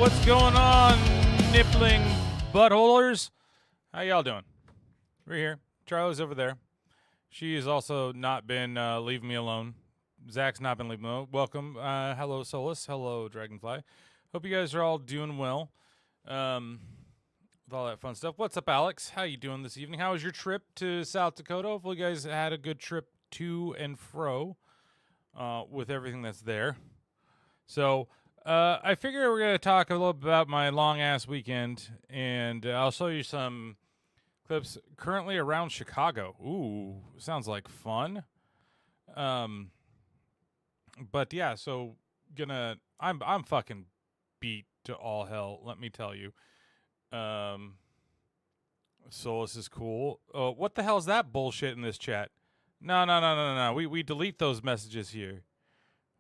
What's going on, nippling buttholers? How y'all doing? We're here. Charlie's over there. She has also not been leaving me alone. Zach's not been leaving me alone. Welcome. Hello, Solus. Hello, Dragonfly. Hope you guys are all doing well with all that fun stuff. What's up, Alex? How you doing this evening? How was your trip to South Dakota? Hopefully you guys had a good trip to and fro with everything that's there. So I figure we're going to talk a little bit about my long-ass weekend, and I'll show you some clips currently around Chicago. Ooh, sounds like fun. But yeah, so I'm fucking beat to all hell, let me tell you. Solus is cool. Oh, what the hell is that bullshit in this chat? No. We delete those messages here.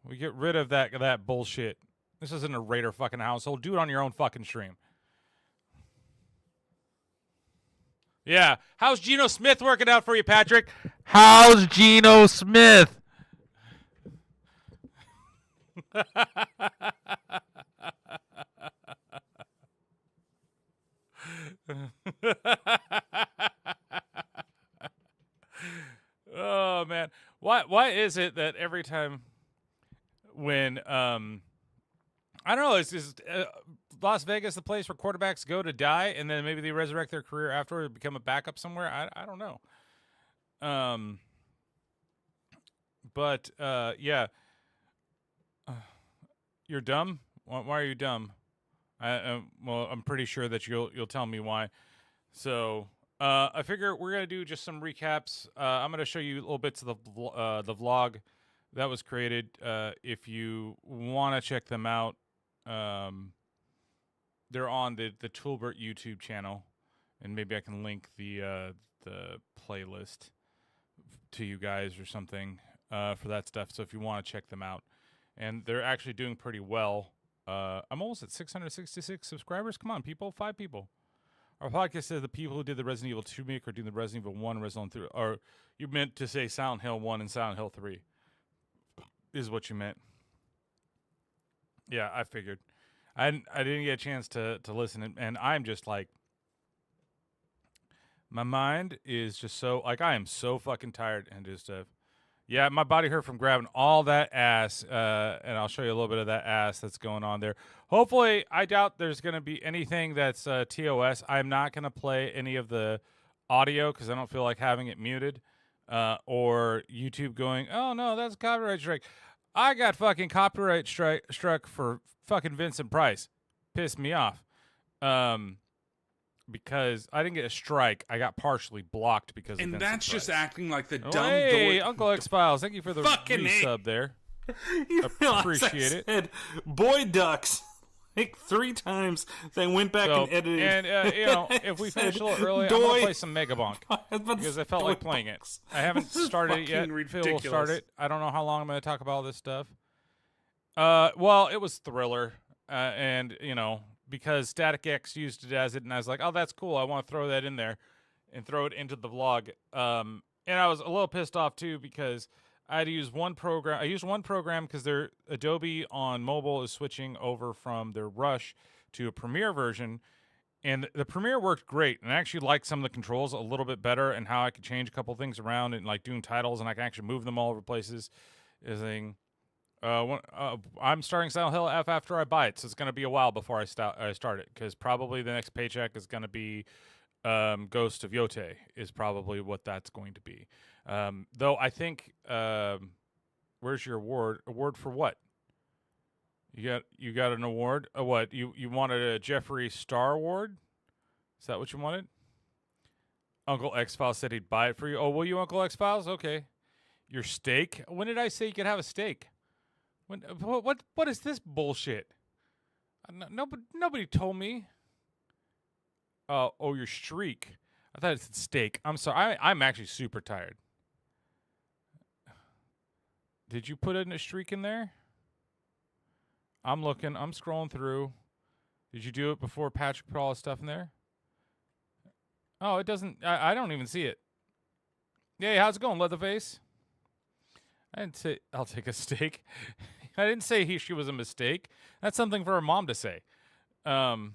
We get rid of that bullshit. This isn't a Raider fucking household. Do it on your own fucking stream. Yeah. How's Geno Smith working out for you, Patrick? How's Geno Smith? Oh man. Why is it that every time when I don't know, it's just Las Vegas the place where quarterbacks go to die and then maybe they resurrect their career afterward and become a backup somewhere? I don't know. But yeah. You're dumb? Why are you dumb? Well, I'm pretty sure that you'll tell me why. So I figure we're gonna do just some recaps. I'm gonna show you little bits of the vlog that was created. If you want to check them out, they're on the Toolbert YouTube channel, and maybe I can link the playlist to you guys or something for that stuff. So if you want to check them out, and they're actually doing pretty well. I'm almost at 666 subscribers. Come on, people, 5 people. Our podcast says the people who did the Resident Evil 2 remake are doing the Resident Evil 1, Resident Evil 3. Or you meant to say Silent Hill 1 and Silent Hill 3 is what you meant. Yeah, I figured. I didn't get a chance to listen, and I'm just like, my mind is just so, like, I am so fucking tired and just, yeah, my body hurt from grabbing all that ass, and I'll show you a little bit of that ass that's going on there. Hopefully, I doubt there's going to be anything that's TOS. I'm not going to play any of the audio because I don't feel like having it muted, or YouTube going, oh, no, that's a copyright strike. I got fucking copyright struck for fucking Vincent Price. Pissed me off. Because I didn't get a strike, I got partially blocked because of Vincent that's Price. just acting like the dumb. Hey, Uncle X Files, thank you for the resub there. Appreciate it. Said, boy ducks, like 3 times. They went back and edited. And you know, if we finish a little early, I'm gonna play some Megabonk because I felt like playing it. I haven't started it yet. Phil will start it. I don't know how long I'm gonna talk about all this stuff. Well, it was Thriller, and you know, because Static X used it as it, and I was like, oh, that's cool. I want to throw that in there and throw it into the vlog. And I was a little pissed off, too, because I had to use one program. I used one program because their Adobe on mobile is switching over from their Rush to a Premiere version. And the Premiere worked great. And I actually liked some of the controls a little bit better and how I could change a couple things around and, like, doing titles, and I can actually move them all over places. I'm starting Silent Hill F after I buy it, so it's going to be a while before I start it, because probably the next paycheck is going to be Ghost of Yote is probably what that's going to be. Though I think, where's your award? Award for what? You got an award? What? You wanted a Jeffree Star Award? Is that what you wanted? Uncle X-Files said he'd buy it for you. Oh, will you, Uncle X-Files? Okay. Your steak? When did I say you could have a steak? What is this bullshit? Nobody told me. Oh, your streak. I thought it said steak. I'm sorry. I'm actually super tired. Did you put in a streak in there? I'm looking. I'm scrolling through. Did you do it before Patrick put all his stuff in there? Oh, it doesn't. I don't even see it. Hey, how's it going, Leatherface? I didn't say I'll take a steak. I didn't say she was a mistake. That's something for her mom to say. Um,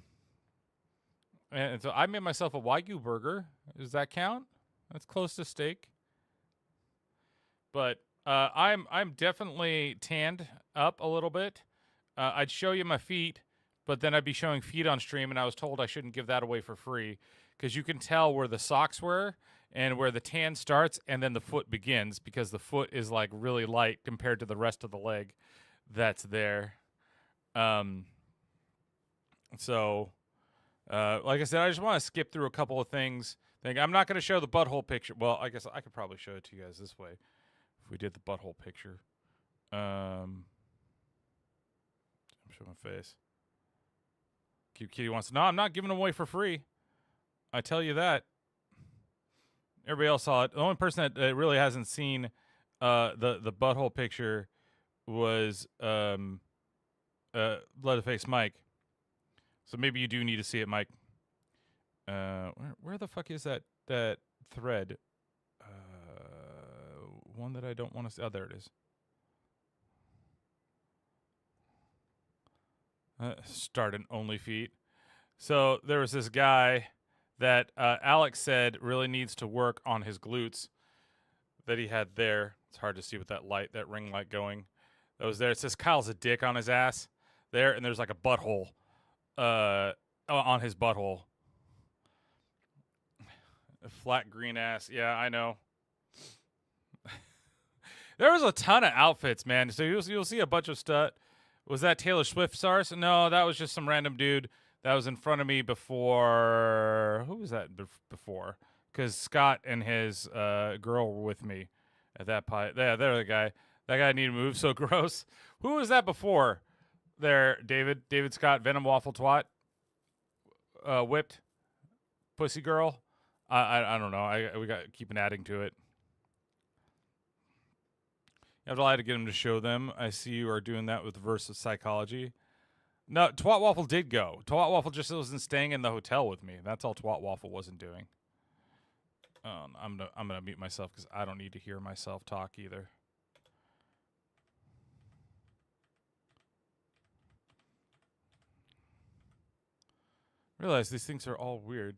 and so I made myself a Wagyu burger. Does that count? That's close to steak. But I'm definitely tanned up a little bit. I'd show you my feet, but then I'd be showing feet on stream, and I was told I shouldn't give that away for free because you can tell where the socks were and where the tan starts, and then the foot begins because the foot is like really light compared to the rest of the leg that's there. Um, so, like I said, I just want to skip through a couple of things. I'm not going to show the butthole picture. Well, I guess I could probably show it to you guys this way if we did the butthole picture. I'm showing my face. Cute Kitty wants to. No, I'm not giving them away for free. I tell you that. Everybody else saw it. The only person that really hasn't seen the butthole picture was Leatherface Mike. So maybe you do need to see it, Mike. Where the fuck is that thread? One that I don't want to see. Oh, there it is. Start an OnlyFeet. So there was this guy that Alex said really needs to work on his glutes that he had there. It's hard to see with that ring light going. That was there. It says Kyle's a dick on his ass there, and there's like a butthole on his butthole. A flat green ass. Yeah, I know. There was a ton of outfits, man. So you'll see a bunch of stuff. Was that Taylor Swift stars? No, that was just some random dude that was in front of me before. Who was that before? Because Scott and his girl were with me at that point. Yeah, they're the guy. That guy needed to move. So gross. Who was that before? There, David Scott, Venom Waffle Twat, Whipped, Pussy Girl. I don't know. We got keeping adding to it. You have to lie to get him to show them. I see you are doing that with Versus Psychology. No, Twat Waffle did go. Twat Waffle just wasn't staying in the hotel with me. That's all Twat Waffle wasn't doing. I'm gonna mute myself because I don't need to hear myself talk either. Realize these things are all weird.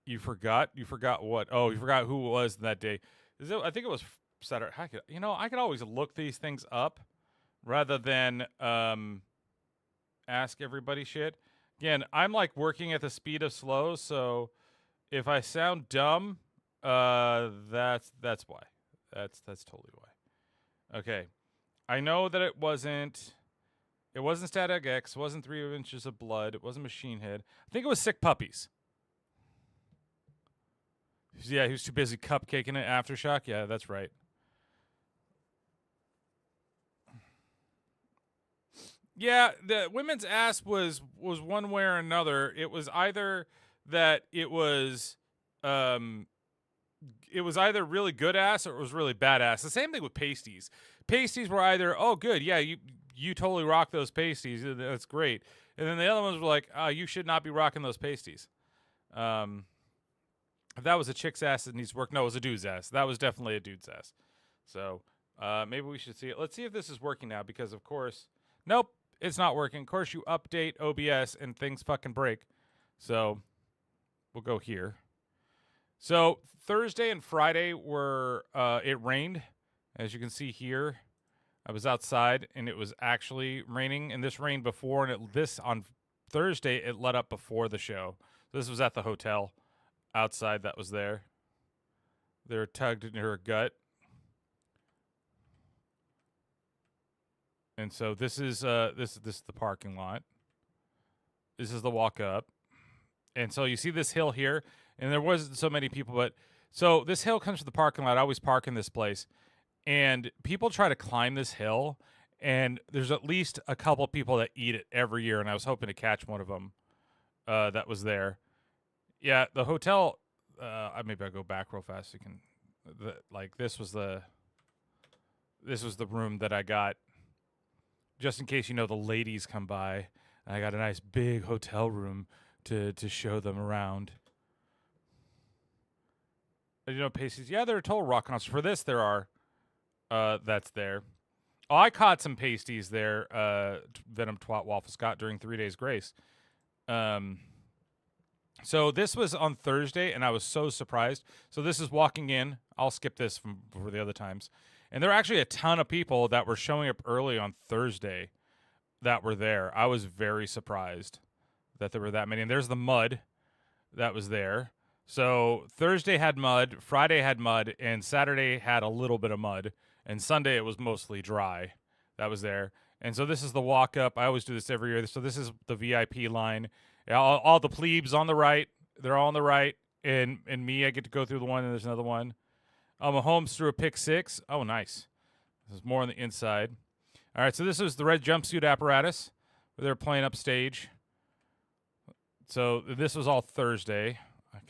You forgot? You forgot what? Oh, you forgot who it was that day. I think it was Saturday. I could always look these things up rather than ask everybody shit. Again, I'm like working at the speed of slow, so if I sound dumb, that's why. That's totally why. Okay. I know that it wasn't Static X, it wasn't 3 Inches of Blood, it wasn't Machine Head. I think it was Sick Puppies. Yeah, he was too busy cupcaking it. Aftershock. Yeah, that's right. Yeah, the women's ass was one way or another. It was either that it was either really good ass or it was really bad ass. The same thing with pasties. Pasties were either, oh good, yeah, you totally rock those pasties. That's great. And then the other ones were like, you should not be rocking those pasties. If that was a chick's ass that needs work, no, it was a dude's ass. That was definitely a dude's ass. So maybe we should see it. Let's see if this is working now because, of course, nope, it's not working. Of course, you update OBS and things fucking break. So we'll go here. So Thursday and Friday were, it rained. As you can see here, I was outside and it was actually raining. And this rained before, and on Thursday, it let up before the show. This was at the hotel. Outside that was there. They're tugged in her gut. And so this is the parking lot. This is the walk up. And so you see this hill here, and there wasn't so many people, but so this hill comes to the parking lot. I always park in this place. And people try to climb this hill, and there's at least a couple of people that eat it every year, and I was hoping to catch one of them that was there. Yeah, the hotel. Maybe I'll go back real fast. So you can, this was the room that I got, just in case the ladies come by. I got a nice big hotel room to show them around. Pasties. Yeah, they're a total rock concert. For this, there are. That's there. Oh, I caught some pasties there, Venom Twat Waffle Scott during 3 Days Grace. So this was on Thursday, and I was so surprised. So this is walking in. I'll skip this for the other times. And there are actually a ton of people that were showing up early on Thursday that were there. I was very surprised that there were that many. And there's the mud that was there. So Thursday had mud, Friday had mud, and Saturday had a little bit of mud. And Sunday it was mostly dry. That was there. And so this is the walk up. I always do this every year. So this is the VIP line. All the plebes on the right. They're all on the right. And me, I get to go through the one, and there's another one. Mahomes threw a pick 6. Oh, nice. This is more on the inside. All right, so this is the red jumpsuit apparatus where they're playing upstage. So this was all Thursday.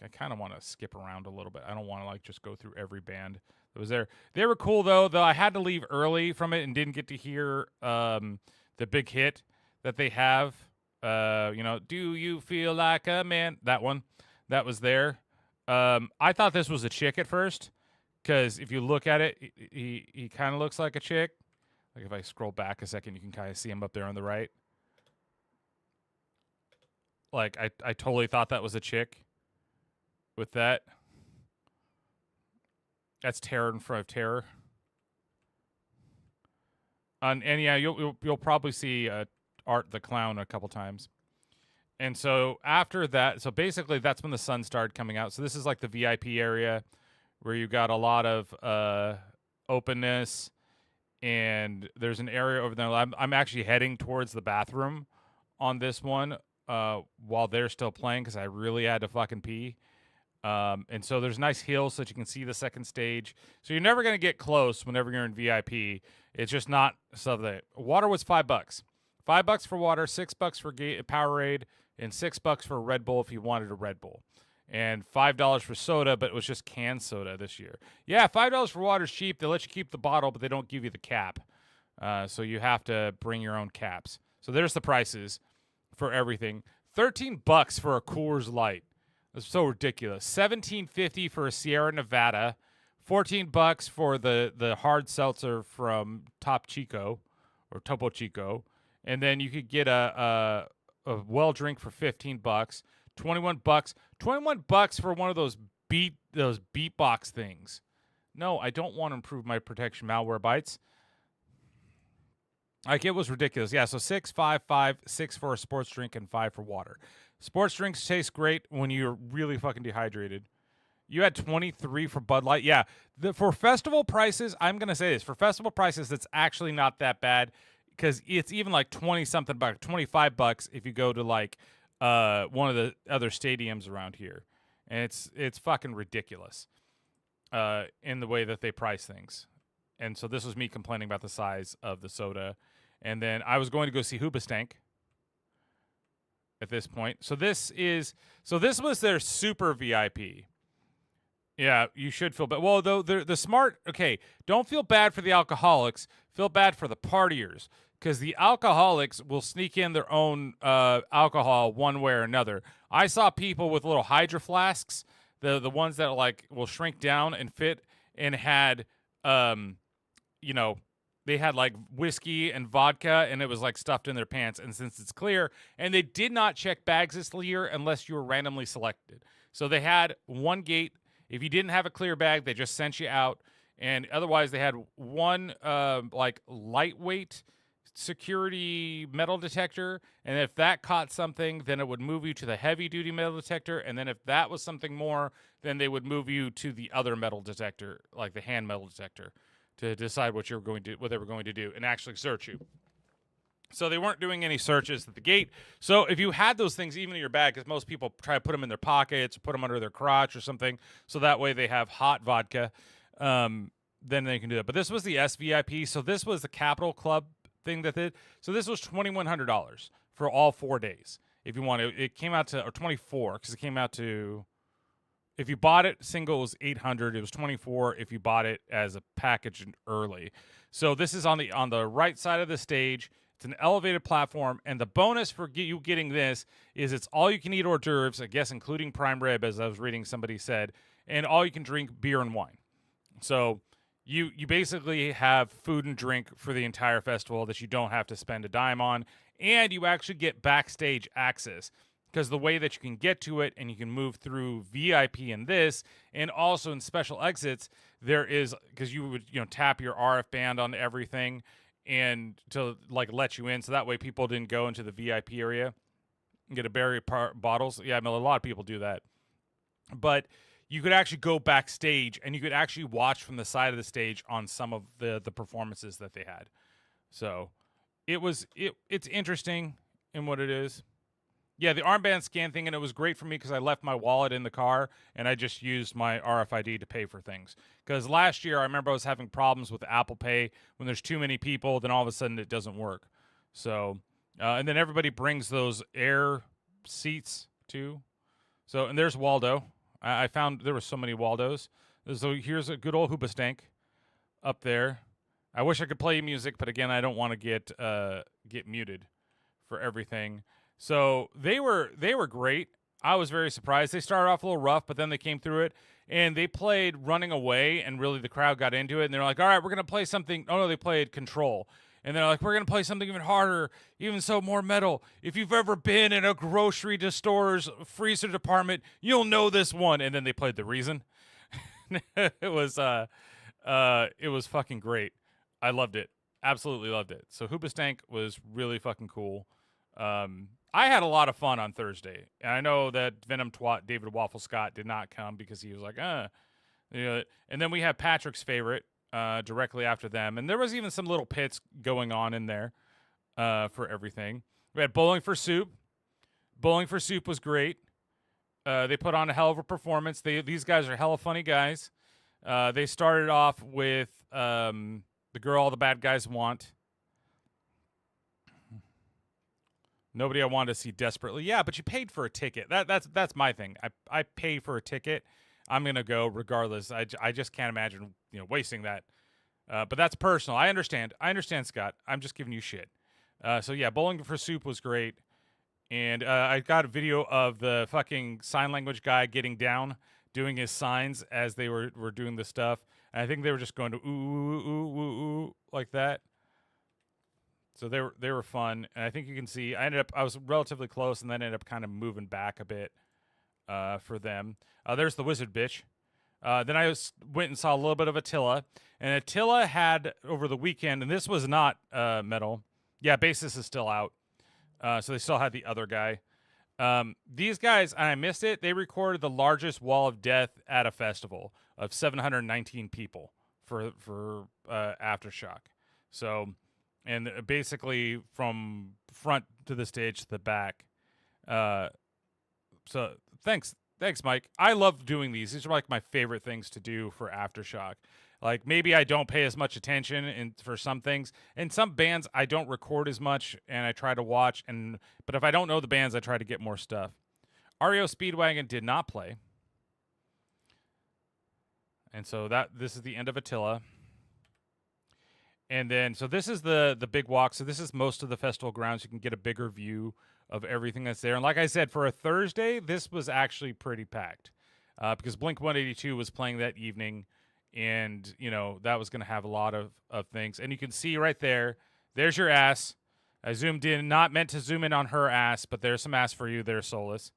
I kind of want to skip around a little bit. I don't want to like just go through every band that was there. They were cool though I had to leave early from it and didn't get to hear the big hit that they have. Do you feel like a man? That one that was there. I thought this was a chick at first because if you look at it, he kind of looks like a chick. Like if I scroll back a second, you can kind of see him up there on the right. Like I totally thought that was a chick with that. That's Terror in front of Terror. And yeah, you'll probably see Art the Clown a couple times. And so after that, so basically that's when the sun started coming out. So this is like the VIP area where you got a lot of openness, and there's an area over there. I'm actually heading towards the bathroom on this one while they're still playing because I really had to fucking pee. And so there's nice hills so that you can see the second stage. So you're never going to get close whenever you're in VIP. It's just not something. Water was $5. $5 for water, $6 for Powerade, and $6 for Red Bull if you wanted a Red Bull. And $5 for soda, but it was just canned soda this year. Yeah, $5 for water is cheap. They let you keep the bottle, but they don't give you the cap. So you have to bring your own caps. So there's the prices for everything. $13 for a Coors Light. That's so ridiculous. $17.50 for a Sierra Nevada. $14 for the hard seltzer from Topo Chico. And then you could get a well drink for $15. $21 for one of those beatbox things. No, I don't want to improve my protection malware bites. Like, it was ridiculous. Yeah, so 6, 5, 5, 6 for a sports drink, and 5 for water. Sports drinks taste great when you're really fucking dehydrated. You had 23 for Bud Light. Yeah, for festival prices, I'm going to say this. For festival prices, that's actually not that bad because it's even like 20-something bucks, $25 if you go to like one of the other stadiums around here. And it's fucking ridiculous in the way that they price things. And so this was me complaining about the size of the soda. And then I was going to go see Hoobastank at this point. So this was their super VIP. Yeah, you should feel bad. Well, though the smart, okay, don't feel bad for the alcoholics. Feel bad for the partiers, because the alcoholics will sneak in their own alcohol one way or another. I saw people with little hydro flasks, the ones that like will shrink down and fit, and had they had like whiskey and vodka, and it was like stuffed in their pants. And since it's clear, and they did not check bags this year unless you were randomly selected. So they had one gate. If you didn't have a clear bag, they just sent you out. And otherwise, they had one like lightweight security metal detector. And if that caught something, then it would move you to the heavy duty metal detector. And then if that was something more, then they would move you to the other metal detector, like the hand metal detector, to decide what they were going to do and actually search you. So they weren't doing any searches at the gate. So if you had those things even in your bag, because most people try to put them in their pockets or put them under their crotch or something, so that way they have hot vodka, then they can do that. But this was the SVIP. So this was the Capital Club thing that did. So this was $2,100 for all 4 days. If you want it came out to, or 24, because it came out to, if you bought it single, it was $800. It was $24 if you bought it as a package early. So this is on the right side of the stage. It's an elevated platform, and the bonus for you getting this is it's all you can eat hors d'oeuvres, I guess, including prime rib, as I was reading somebody said, and all you can drink beer and wine. So you basically have food and drink for the entire festival that you don't have to spend a dime on, and you actually get backstage access because the way that you can get to it and you can move through VIP in this and also in special exits there is because you would tap your RF band on everything and to like let you in so that way people didn't go into the VIP area and get a barrier bottles. Yeah, I mean a lot of people do that, but you could actually go backstage and you could actually watch from the side of the stage on some of the performances that they had. So it's interesting in what it is. Yeah, the armband scan thing, and it was great for me because I left my wallet in the car and I just used my RFID to pay for things. Because last year I remember I was having problems with Apple Pay when there's too many people, then all of a sudden it doesn't work. So, and then everybody brings those air seats too. So, and there's Waldo. I found there were so many Waldos. So here's a good old Hoobastank up there. I wish I could play music, but again, I don't want to get muted for everything. So they were great. I was very surprised. They started off a little rough, but then they came through it and they played Running Away, and really the crowd got into it. And they're like, "All right, we're gonna play something." Oh no, they played Control. And they're like, we're going to play something even harder, even so more metal. If you've ever been in a grocery store's freezer department, you'll know this one. And then they played The Reason. it was fucking great. I loved it. Absolutely loved it. So Hoobastank was really fucking cool. I had a lot of fun on Thursday. And I know that Venom Twat David Waffle Scott did not come because he was like, and then we have Patrick's favorite, directly after them. And there was even some little pits going on in there for everything. We had Bowling for Soup. Bowling for Soup was great. They put on a hell of a performance. These guys are hella funny guys. They started off with The Girl All the Bad Guys Want. Nobody I wanted to see desperately. Yeah, but you paid for a ticket. That's my thing. I pay for a ticket. I'm gonna go regardless. I just can't imagine wasting that. But that's personal. I understand, Scott. I'm just giving you shit. So yeah, Bowling for Soup was great, and I got a video of the fucking sign language guy getting down, doing his signs as they were doing the stuff. And I think they were just going to ooh ooh ooh ooh ooh like that. So they were fun, and I think you can see I was relatively close, and then ended up kind of moving back a bit for them. There's the Wizard Bitch. Then I went and saw a little bit of Attila, and Attila had over the weekend, and this was not metal. Yeah, Bassist is still out, so they still had the other guy. These guys, and I missed it. They recorded the largest wall of death at a festival of 719 people for Aftershock. So, and basically from front to the stage to the back. So thanks, Mike. I love doing these. These are like my favorite things to do for Aftershock. Like maybe I don't pay as much attention for some things, and some bands I don't record as much, and I try to watch. But if I don't know the bands, I try to get more stuff. REO Speedwagon did not play, and so this is the end of Attila. And then, so this is the big walk. So this is most of the festival grounds. You can get a bigger view of everything that's there. And like I said, for a Thursday, this was actually pretty packed because Blink-182 was playing that evening. And, that was going to have a lot of things. And you can see right there, there's your ass. I zoomed in, not meant to zoom in on her ass, but there's some ass for you there, Solus.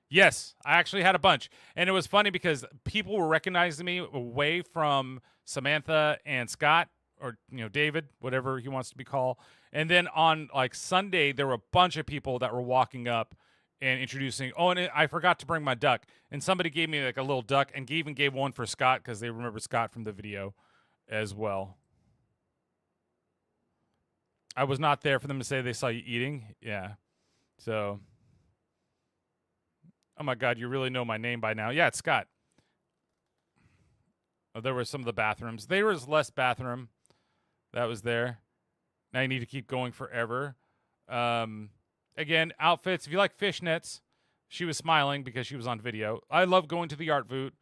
Yes, I actually had a bunch. And it was funny because people were recognizing me away from Samantha and Scott, or David, whatever he wants to be called. And then on like Sunday, there were a bunch of people that were walking up and introducing. Oh, and I forgot to bring my duck. And somebody gave me like a little duck, and even gave one for Scott because they remember Scott from the video as well. I was not there for them to say they saw you eating. Yeah. So, oh my God, you really know my name by now. Yeah, it's Scott. Oh, there were some of the bathrooms. There was less bathroom. That was there. Now you need to keep going forever. Again, outfits. If you like fishnets, she was smiling because she was on video. I love going to the art boot,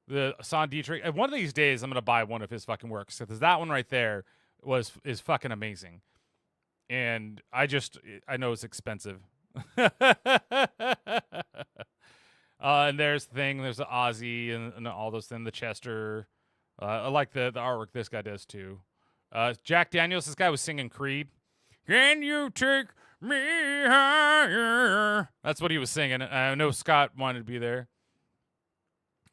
the Son Dietrich. And one of these days, I'm going to buy one of his fucking works because that one right there is fucking amazing. And I know it's expensive. And there's the thing. There's the Ozzy and all those things. The Chester. I like the artwork this guy does too. Jack Daniels, this guy was singing Creed. Can you take me higher? That's what he was singing. I know Scott wanted to be there.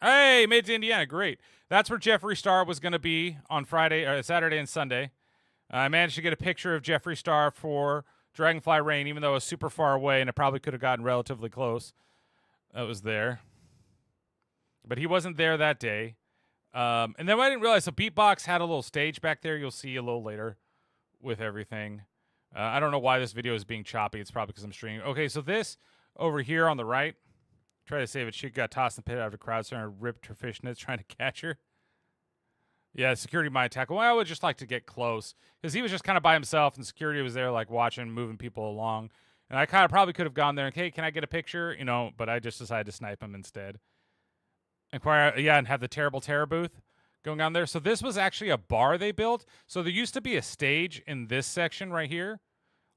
Hey, made it to Indiana. Great. That's where Jeffree Star was going to be on Saturday and Sunday. I managed to get a picture of Jeffree Star for Dragonfly Rain, even though it was super far away and it probably could have gotten relatively close. That was there. But he wasn't there that day. And then I didn't realize, so Beatbox had a little stage back there. You'll see a little later with everything. I don't know why this video is being choppy. It's probably because I'm streaming. Okay, so this over here on the right, try to save it. She got tossed in the pit out of the crowd center and ripped her fishnets trying to catch her. Yeah, security might attack. Well, I would just like to get close because he was just kind of by himself and security was there like watching, moving people along. And I kind of probably could have gone there and, hey, can I get a picture? You know, but I just decided to snipe him instead. And have the Terrible Terror booth going on there. So this was actually a bar they built. So there used to be a stage in this section right here,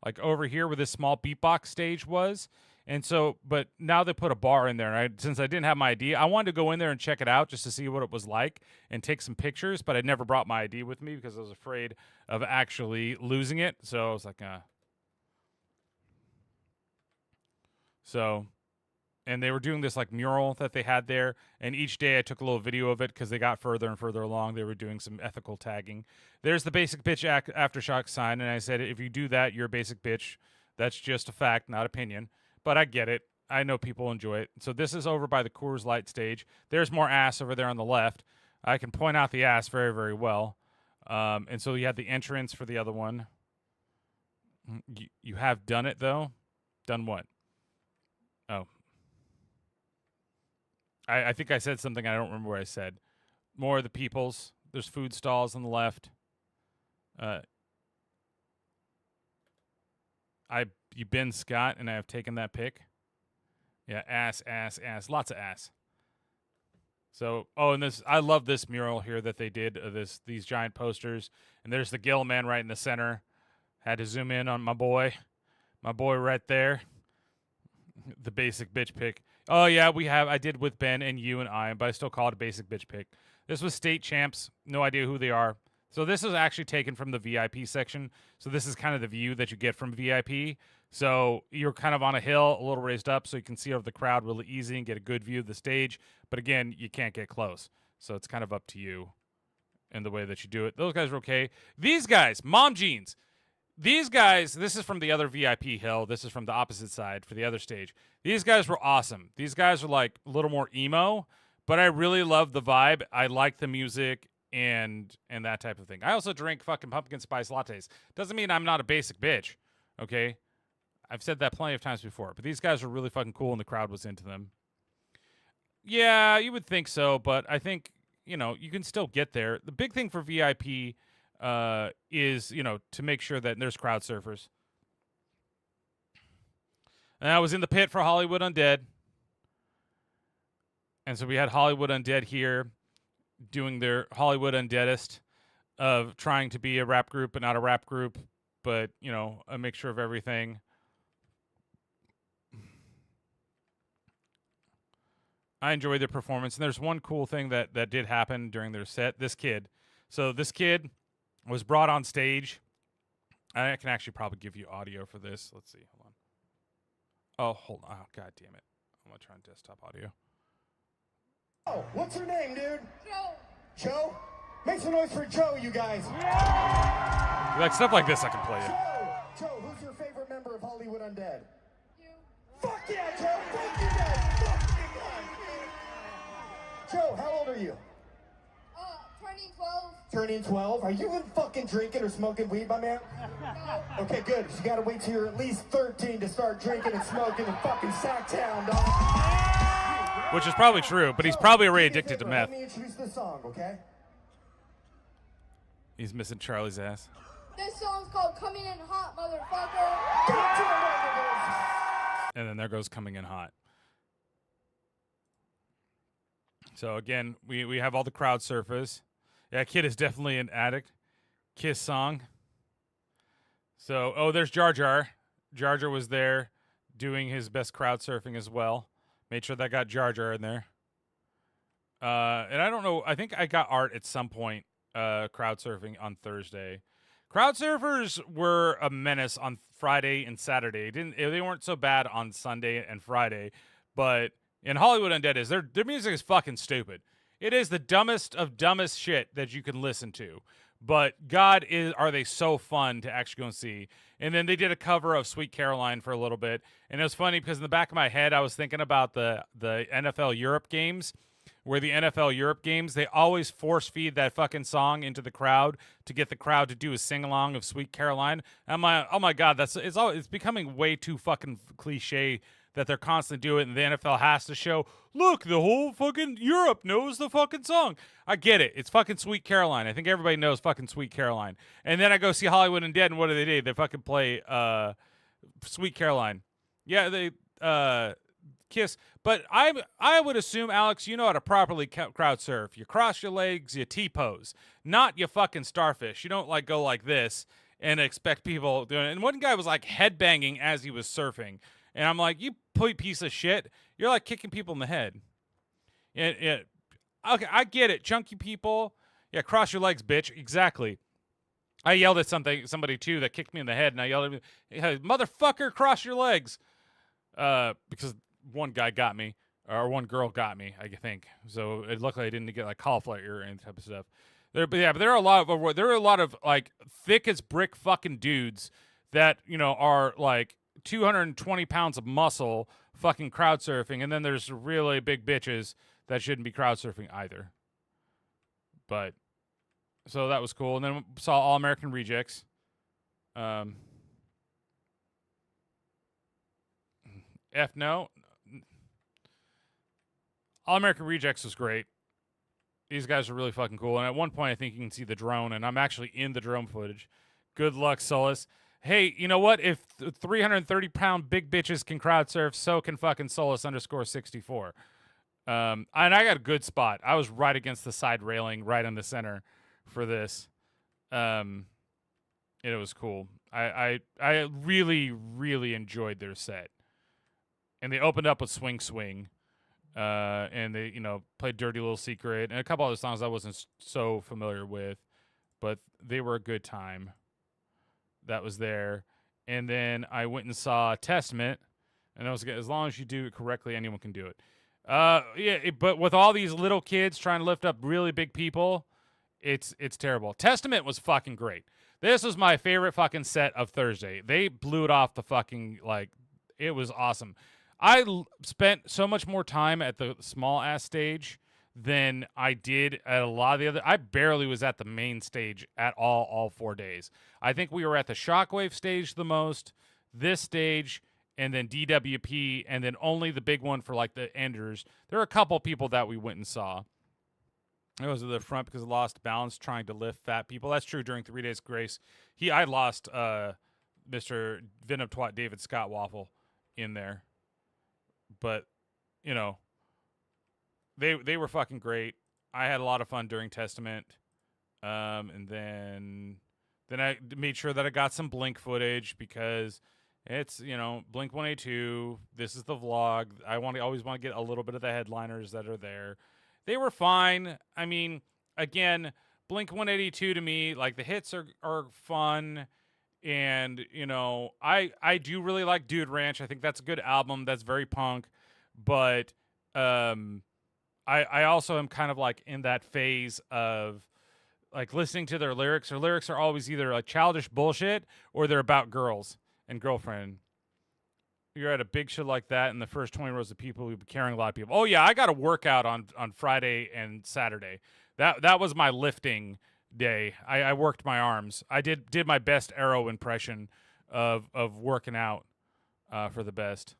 like over here where this small beatbox stage was. And so, but now they put a bar in there. And since I didn't have my ID, I wanted to go in there and check it out just to see what it was like and take some pictures. But I never brought my ID with me because I was afraid of actually losing it. So I was like, And they were doing this like mural that they had there. And each day I took a little video of it because they got further and further along. They were doing some ethical tagging. There's the basic bitch Aftershock sign. And I said, if you do that, you're a basic bitch. That's just a fact, not opinion. But I get it. I know people enjoy it. So this is over by the Coors Light stage. There's more ass over there on the left. I can point out the ass very, very well. And so you had the entrance for the other one. You have done it, though? Done what? Oh. I think I said something. I don't remember what I said. More of the peoples. There's food stalls on the left. You've been Scott, and I have taken that pic. Yeah, ass, ass, ass. Lots of ass. So, and this, I love this mural here that they did. These giant posters, and there's the Gill Man right in the center. Had to zoom in on my boy right there. The basic bitch pic. Oh yeah, I did with Ben and you and I, but I still call it a basic bitch pic. This was state champs. No idea who they are. So this is actually taken from the VIP section. So this is kind of the view that you get from VIP. So you're kind of on a hill, a little raised up, so you can see over the crowd really easy and get a good view of the stage. But again, you can't get close. So it's kind of up to you and the way that you do it. Those guys are okay. These guys, Mom Jeans. These guys, this is from the other VIP hill. This is from the opposite side for the other stage. These guys were awesome. These guys are like a little more emo, but I really love the vibe. I like the music and that type of thing. I also drink fucking pumpkin spice lattes. Doesn't mean I'm not a basic bitch, okay? I've said that plenty of times before, but these guys were really fucking cool and the crowd was into them. Yeah, you would think so, but I think, you can still get there. The big thing for VIP is, to make sure that there's crowd surfers. And I was in the pit for Hollywood Undead. And so we had Hollywood Undead here doing their Hollywood Undeadest of trying to be a rap group but not a rap group, but, a mixture of everything. I enjoyed their performance. And there's one cool thing that did happen during their set. This kid was brought on stage. I can actually probably give you audio for this. Let's see. Hold on. Oh, hold on. Oh, God damn it. I'm going to try on desktop audio. Oh, what's her name, dude? Joe. Joe? Make some noise for Joe, you guys. Yeah! Like stuff like this I can play you. Joe, who's your favorite member of Hollywood Undead? You. Fuck yeah, Joe. Thank you, guys. Fuck you, guys. Joe, how old are you? Turning 12. Turning 12? Are you even fucking drinking or smoking weed, my man? No. Okay, good. You gotta wait till you're at least 13 to start drinking and smoking in fucking Sacktown, dog. Which is probably true, but he's probably already addicted to meth. Let me introduce the song, okay? He's missing Charlie's ass. This song's called Coming In Hot, motherfucker. And then there goes Coming In Hot. So again, we have all the crowd surfers. Yeah, Kid is definitely an addict. Kiss song. So, there's Jar Jar. Jar Jar was there doing his best crowd surfing as well. Made sure that got Jar Jar in there. And I don't know. I think I got art at some point. Crowd surfing on Thursday. Crowd surfers were a menace on Friday and Saturday. They weren't so bad on Sunday and Friday, but in Hollywood Undead is their music is fucking stupid. It is the dumbest of dumbest shit that you can listen to. But God, are they so fun to actually go and see? And then they did a cover of Sweet Caroline for a little bit, and it was funny because in the back of my head I was thinking about the NFL Europe games, where the NFL Europe games, they always force feed that fucking song into the crowd to get the crowd to do a sing along of Sweet Caroline. And I'm like, oh my God, it's becoming way too fucking cliche that they're constantly doing it, and the NFL has to show, look, the whole fucking Europe knows the fucking song. I get it. It's fucking Sweet Caroline. I think everybody knows fucking Sweet Caroline. And then I go see Hollywood Undead, and what do? They fucking play Sweet Caroline. Yeah, they Kiss. But I would assume, Alex, you know how to properly crowd surf. You cross your legs, you T-pose. Not you fucking starfish. You don't like go like this and expect people doing it. And one guy was like headbanging as he was surfing. And I'm like, you piece of shit. You're like kicking people in the head. Okay, I get it. Chunky people. Yeah, cross your legs, bitch. Exactly. I yelled at somebody too that kicked me in the head, and I yelled at him, hey, motherfucker, cross your legs. Because one guy got me, or one girl got me, I think. So luckily I didn't get like cauliflower ear or any type of stuff. But there are a lot of like thick as brick fucking dudes that, you know, are like 220 pounds of muscle fucking crowd surfing, and then there's really big bitches that shouldn't be crowd surfing either. But so that was cool. And then saw All American Rejects. No. All American Rejects was great. These guys are really fucking cool. And at one point, I think you can see the drone, and I'm actually in the drone footage. Good luck, Solus. Hey, you know what? If 330-pound big bitches can crowd surf, so can fucking Solus _64. And I got a good spot. I was right against the side railing, right in the center for this. It was cool. I really, really enjoyed their set. And they opened up with Swing Swing. And they, you know, played Dirty Little Secret and a couple other songs I wasn't so familiar with, but they were a good time. That was there. And then I went and saw Testament, and I was as long as you do it correctly, anyone can do it. But with all these little kids trying to lift up really big people, it's terrible. Testament was fucking great. This was my favorite fucking set of Thursday. They blew it off the fucking, like, it was awesome. I spent so much more time at the small ass stage than I did at a lot of the other. I barely was at the main stage at all 4 days. I think we were at the Shockwave stage the most, this stage, and then DWP, and then only the big one for like the enders. There were a couple people that we went and saw. It was at the front because I lost balance trying to lift fat people. That's true. During 3 Days Grace, I lost Mr. Venom Twat David Scott Waffle in there. But, you know, they were fucking great. I had a lot of fun during Testament. And then I made sure that I got some Blink footage because it's, you know, Blink 182. This is the vlog. I always want to get a little bit of the headliners that are there. They were fine. I mean, again, Blink 182 to me, like the hits are fun. And, you know, I do really like Dude Ranch. I think that's a good album. That's very punk. But I also am kind of like in that phase of like listening to their lyrics. Their lyrics are always either like childish bullshit or they're about girls and girlfriend. You're at a big shit like that, and the first 20 rows of people will be carrying a lot of people. Oh, yeah, I got a workout on Friday and Saturday. That was my lifting day. I worked my arms. I did my best Arrow impression of working out for the best.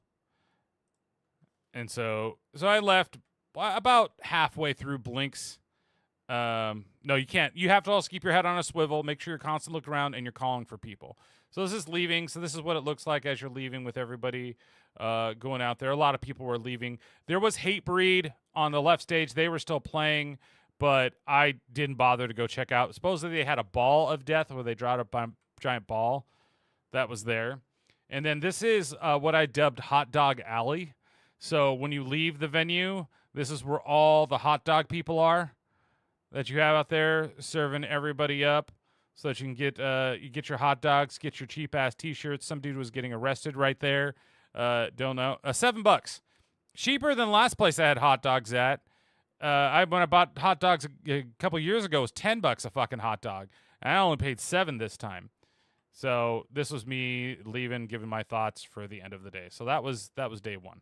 And so I left about halfway through Blink's. No, you can't. You have to also keep your head on a swivel, make sure you're constantly looking around, and you're calling for people. So this is leaving. So this is what it looks like as you're leaving with everybody going out there. A lot of people were leaving. There was Hatebreed on the left stage. They were still playing, but I didn't bother to go check out. Supposedly they had a ball of death where they dropped a giant ball that was there. And then this is what I dubbed Hot Dog Alley. So when you leave the venue, This is where all the hot dog people are that you have out there serving everybody up so that you can get your hot dogs, get your cheap ass t-shirts. Some dude was getting arrested right there. Don't know. $7. Cheaper than last place I had hot dogs at. When I bought hot dogs a couple years ago, it was $10 a fucking hot dog. And I only paid $7 this time. So this was me leaving, giving my thoughts for the end of the day. So that was day 1.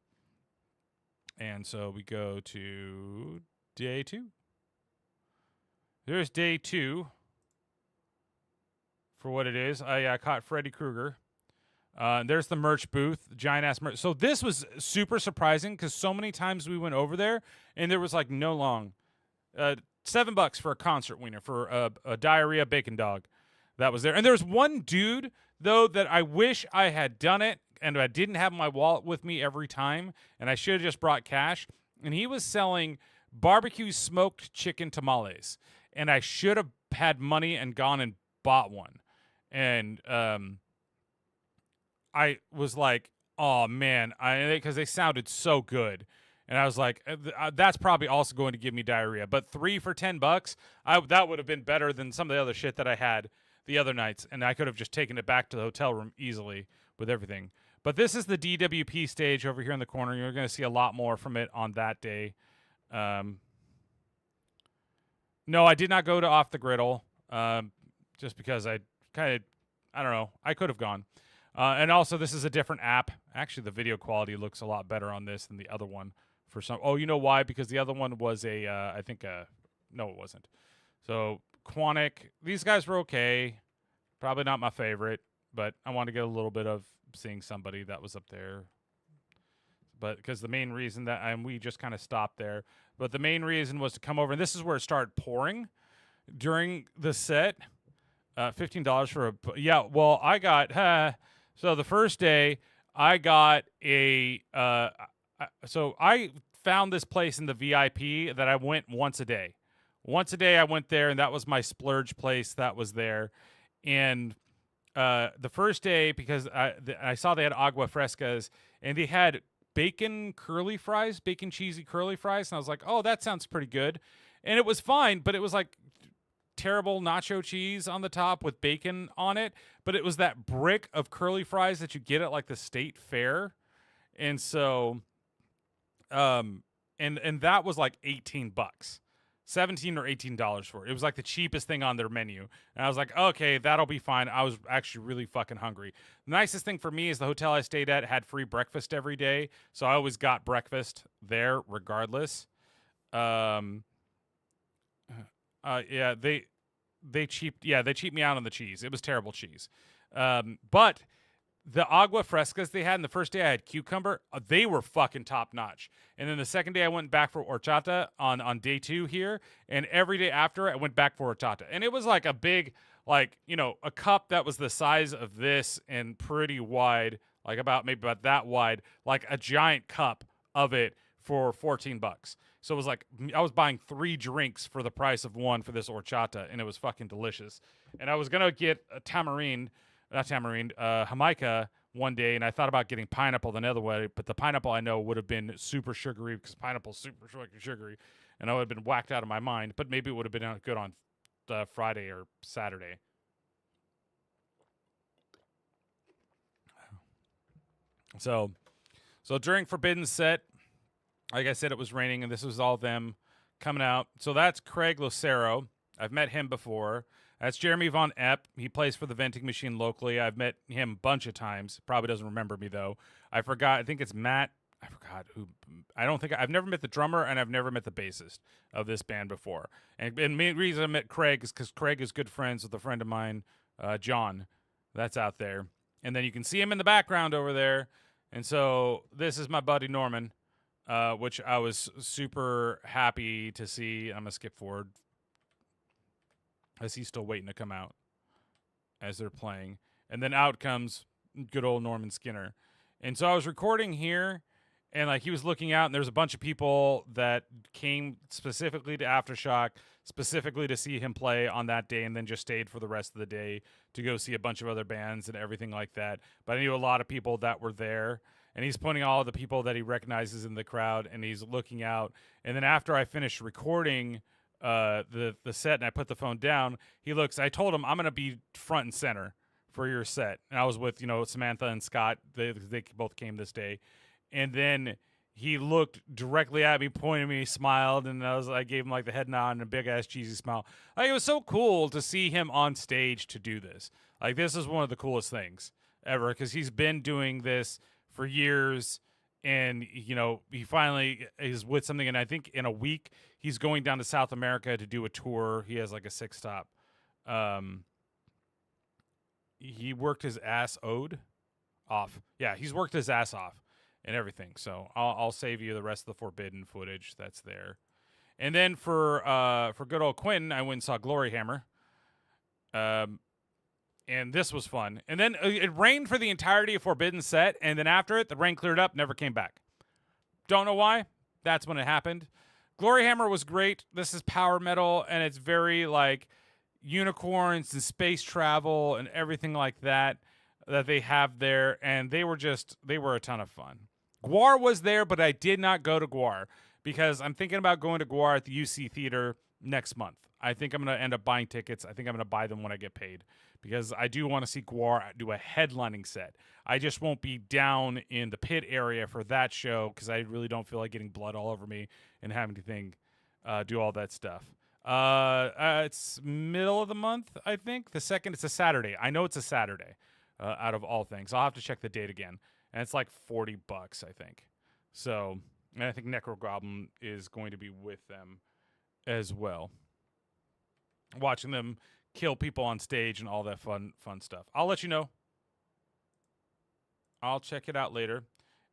And so we go to day 2. There's day 2 for what it is. I caught Freddy Krueger. There's the merch booth, giant ass merch. So this was super surprising because so many times we went over there and there was like no long. $7 for a concert wiener for a diarrhea bacon dog that was there. And there's one dude though that I wish I had done it and I didn't have my wallet with me every time and I should have just brought cash. And he was selling barbecue smoked chicken tamales. And I should have had money and gone and bought one. And I was like, oh man, because they sounded so good. And I was like, that's probably also going to give me diarrhea. But 3 for $10, that would have been better than some of the other shit that I had the other nights. And I could have just taken it back to the hotel room easily with everything. But this is the DWP stage over here in the corner. You're going to see a lot more from it on that day. No, I did not go to Off the Griddle, just because I don't know, I could have gone. And also, this is a different app. Actually, the video quality looks a lot better on this than the other one. Oh, you know why? Because the other one was no, it wasn't. So, Quantic, these guys were okay. Probably not my favorite, but I want to get a little bit of seeing somebody that was up there. But because the main reason we just kind of stopped there. But the main reason was to come over, and this is where it started pouring during the set. $15 for well, I got, so the first day I got so I found this place in the VIP that I went once a day. Once a day I went there, and that was my splurge place that was there. And the first day, because I saw they had agua frescas, and they had bacon cheesy curly fries, and I was like, oh, that sounds pretty good. And it was fine, but it was like terrible nacho cheese on the top with bacon on it, but it was that brick of curly fries that you get at like the state fair. And so and that was like $18, $17 or $18 for it. It was like the cheapest thing on their menu. And I was like, okay, that'll be fine. I was actually really fucking hungry. The nicest thing for me is the hotel I stayed at had free breakfast every day, so I always got breakfast there regardless. They cheaped me out on the cheese. It was terrible cheese. But the agua frescas they had in the first day, I had cucumber. They were fucking top notch. And then the second day I went back for horchata on day 2 here. And every day after I went back for horchata. And it was like a big, like, you know, a cup that was the size of this and pretty wide, like maybe about that wide, like a giant cup of it for $14. So it was like I was buying 3 drinks for the price of one for this horchata, and it was fucking delicious. And I was gonna get a Jamaica one day, and I thought about getting pineapple the other way, but the pineapple I know would have been super sugary because pineapple's super sugary, and I would have been whacked out of my mind. But maybe it would have been good on Friday or Saturday. So during Forbidden Set, like I said, it was raining, and this was all them coming out. So that's Craig Lucero. I've met him before. That's Jeremy Von Epp. He plays for the Venting Machine locally. I've met him a bunch of times. Probably doesn't remember me, though. I forgot. I think it's Matt. I forgot who. I've never met the drummer, and I've never met the bassist of this band before. And the main reason I met Craig is because Craig is good friends with a friend of mine, John. That's out there. And then you can see him in the background over there. And so this is my buddy Norman. Which I was super happy to see. I'm going to skip forward as he's still waiting to come out as they're playing. And then out comes good old Norman Skinner. And so I was recording here, and like he was looking out, and there's a bunch of people that came specifically to Aftershock, specifically to see him play on that day, and then just stayed for the rest of the day to go see a bunch of other bands and everything like that. But I knew a lot of people that were there. and he's pointing all the people that he recognizes in the crowd, and he's looking out. And then after I finished recording the set and I put the phone down, he looks. I told him I'm gonna be front and center for your set, and I was with Samantha and Scott. They both came this day, and then he looked directly at me, pointed at me, smiled, and I gave him like the head nod and a big ass cheesy smile. Like, it was so cool to see him on stage to do this. Like, this is one of the coolest things ever, because he's been doing this for years, and he finally is with something. And I think in a week he's going down to South America to do a tour. He has like a 6-stop. He worked his ass off. Yeah, he's worked his ass off and everything. So I'll save you the rest of the forbidden footage that's there. And then for good old Quentin, I went and saw Glory Hammer. And this was fun. And then it rained for the entirety of Forbidden set, and then after it, the rain cleared up, never came back. Don't know why. That's when it happened. Glory Hammer was great. This is power metal, and it's very like unicorns and space travel and everything like that they have there, and they were a ton of fun. Gwar was there, but I did not go to Gwar because I'm thinking about going to Gwar at the UC Theater next month. I think I'm going to end up buying tickets. I think I'm going to buy them when I get paid, because I do want to see Gwar do a headlining set. I just won't be down in the pit area for that show because I really don't feel like getting blood all over me and having to do all that stuff. It's middle of the month, I think. The second, it's a Saturday. I know it's a Saturday, out of all things. I'll have to check the date again. And it's like $40, I think. So, and I think Necrogoblin is going to be with them as well. Watching them kill people on stage and all that fun stuff. I'll let you know. I'll check it out later.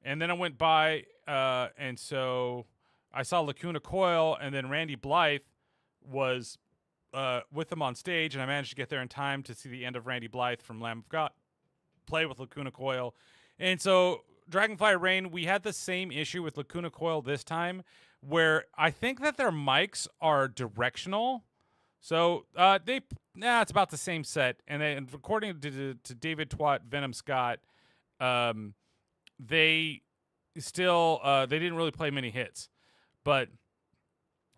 And then I went by, and so I saw Lacuna Coil, and then Randy Blythe was with them on stage, and I managed to get there in time to see the end of Randy Blythe from Lamb of God play with Lacuna Coil. And so Dragonfly Rain, we had the same issue with Lacuna Coil this time, where I think that their mics are directional. So it's about the same set, and according to David Twat, Venom Scott, they didn't really play many hits, but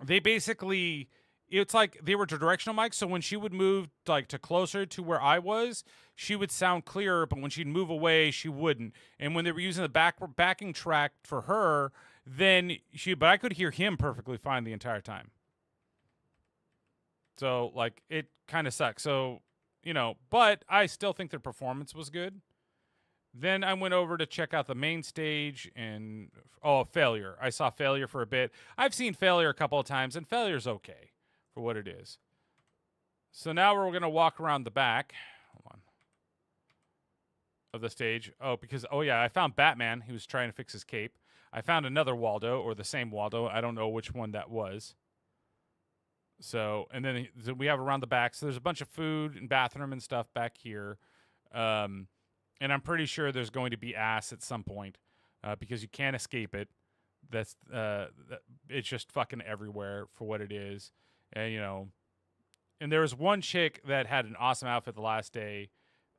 they basically, it's like they were directional mics. So when she would move like to closer to where I was, she would sound clearer, but when she'd move away, she wouldn't. And when they were using the backing track for her, but I could hear him perfectly fine the entire time. So, like, it kind of sucks. So, but I still think their performance was good. Then I went over to check out the main stage and, Failure. I saw Failure for a bit. I've seen Failure a couple of times, and Failure's okay for what it is. So now we're going to walk around the back. Hold on. Of the stage. I found Batman. He was trying to fix his cape. I found another Waldo, or the same Waldo. I don't know which one that was. So, and then we have around the back. So there's a bunch of food and bathroom and stuff back here. And I'm pretty sure there's going to be ass at some point, because you can't escape it. It's just fucking everywhere for what it is. And, and there was one chick that had an awesome outfit the last day,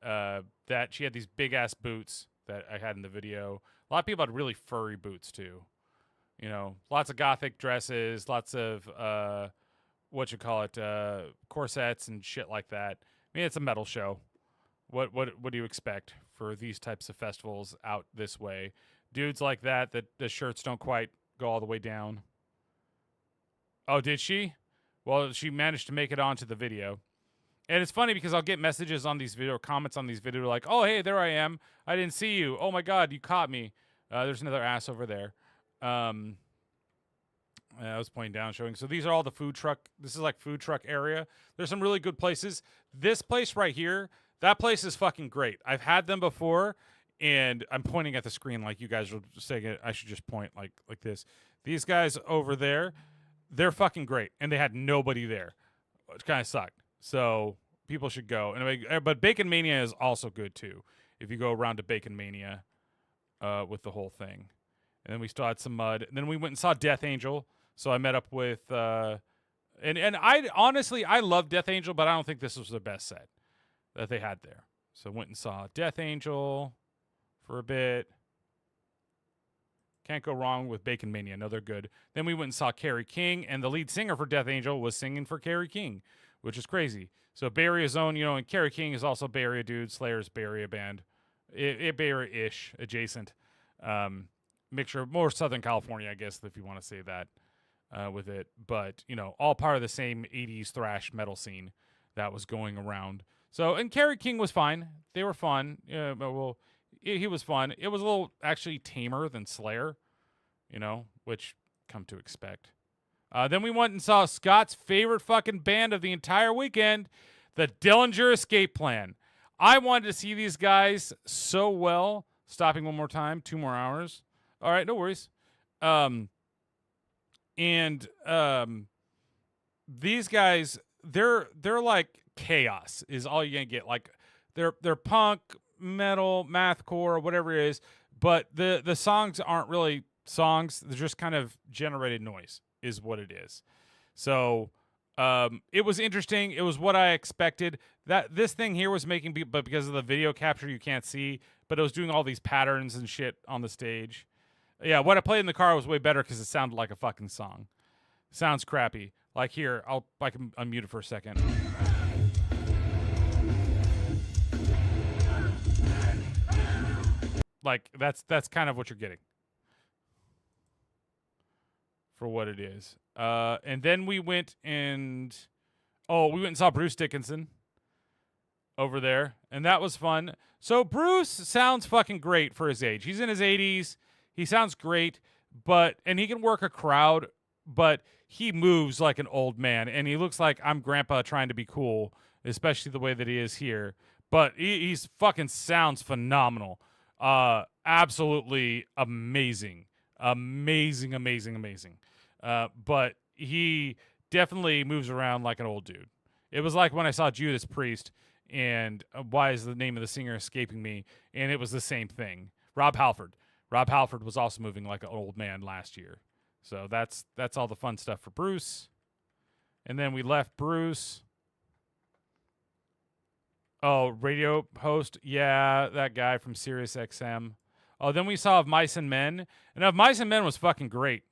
that she had these big ass boots that I had in the video. A lot of people had really furry boots too. Lots of gothic dresses, lots of, corsets and shit like that. I mean, it's a metal show. What do you expect for these types of festivals out this way? Dudes like that the shirts don't quite go all the way down. Oh, did she? Well, she managed to make it onto the video. And it's funny because I'll get messages on these video, comments on these videos like, "Oh, hey, there I am. I didn't see you. Oh my God, you caught me." There's another ass over there. I was pointing down, showing. So these are all the food truck. This is like food truck area. There's some really good places. This place right here, that place is fucking great. I've had them before, and I'm pointing at the screen like you guys are saying it. I should just point like this. These guys over there, they're fucking great, and they had nobody there, which kind of sucked. So people should go. Anyway, but Bacon Mania is also good too. If you go around to Bacon Mania, with the whole thing, and then we still had some mud. And then we went and saw Death Angel. So I met up with, and I honestly, I love Death Angel, but I don't think this was the best set that they had there. So I went and saw Death Angel for a bit. Can't go wrong with Bacon Mania. No, they're good. Then we went and saw Kerry King, and the lead singer for Death Angel was singing for Kerry King, which is crazy. So Bay Area zone, and Kerry King is also Bay Area dude. Slayer's Bay Area band. Bay Area-ish, adjacent. Mixture, more Southern California, I guess, if you want to say that with it. But, all part of the same 80s thrash metal scene that was going around. So, and Kerry King was fine. They were fun. He was fun. It was a little actually tamer than Slayer, which come to expect. Then we went and saw Scott's favorite fucking band of the entire weekend, the Dillinger Escape Plan. I wanted to see these guys so well. Stopping one more time, 2 more hours. All right, no worries. These guys, they're like chaos is all you're gonna get. Like they're punk, metal, mathcore, whatever it is, but the songs aren't really songs. They're just kind of generated noise is what it is. So it was interesting. It was what I expected. That this thing here was making people, but because of the video capture you can't see, but it was doing all these patterns and shit on the stage. Yeah, what I played in the car was way better because it sounded like a fucking song. Sounds crappy. Like here, I can unmute it for a second. Like that's kind of what you're getting for what it is. And then we went and saw Bruce Dickinson over there, and that was fun. So Bruce sounds fucking great for his age. He's in his 80s. He sounds great, and he can work a crowd, but he moves like an old man, and he looks like I'm grandpa trying to be cool, especially the way that he is here. But he's fucking sounds phenomenal. Absolutely amazing. Amazing. But he definitely moves around like an old dude. It was like when I saw Judas Priest, and why is the name of the singer escaping me? And it was the same thing. Rob Halford. Rob Halford was also moving like an old man last year. So that's all the fun stuff for Bruce. And then we left Bruce. Oh, radio host. Yeah, that guy from Sirius XM. Oh, then we saw Of Mice and Men. And Of Mice and Men was fucking great.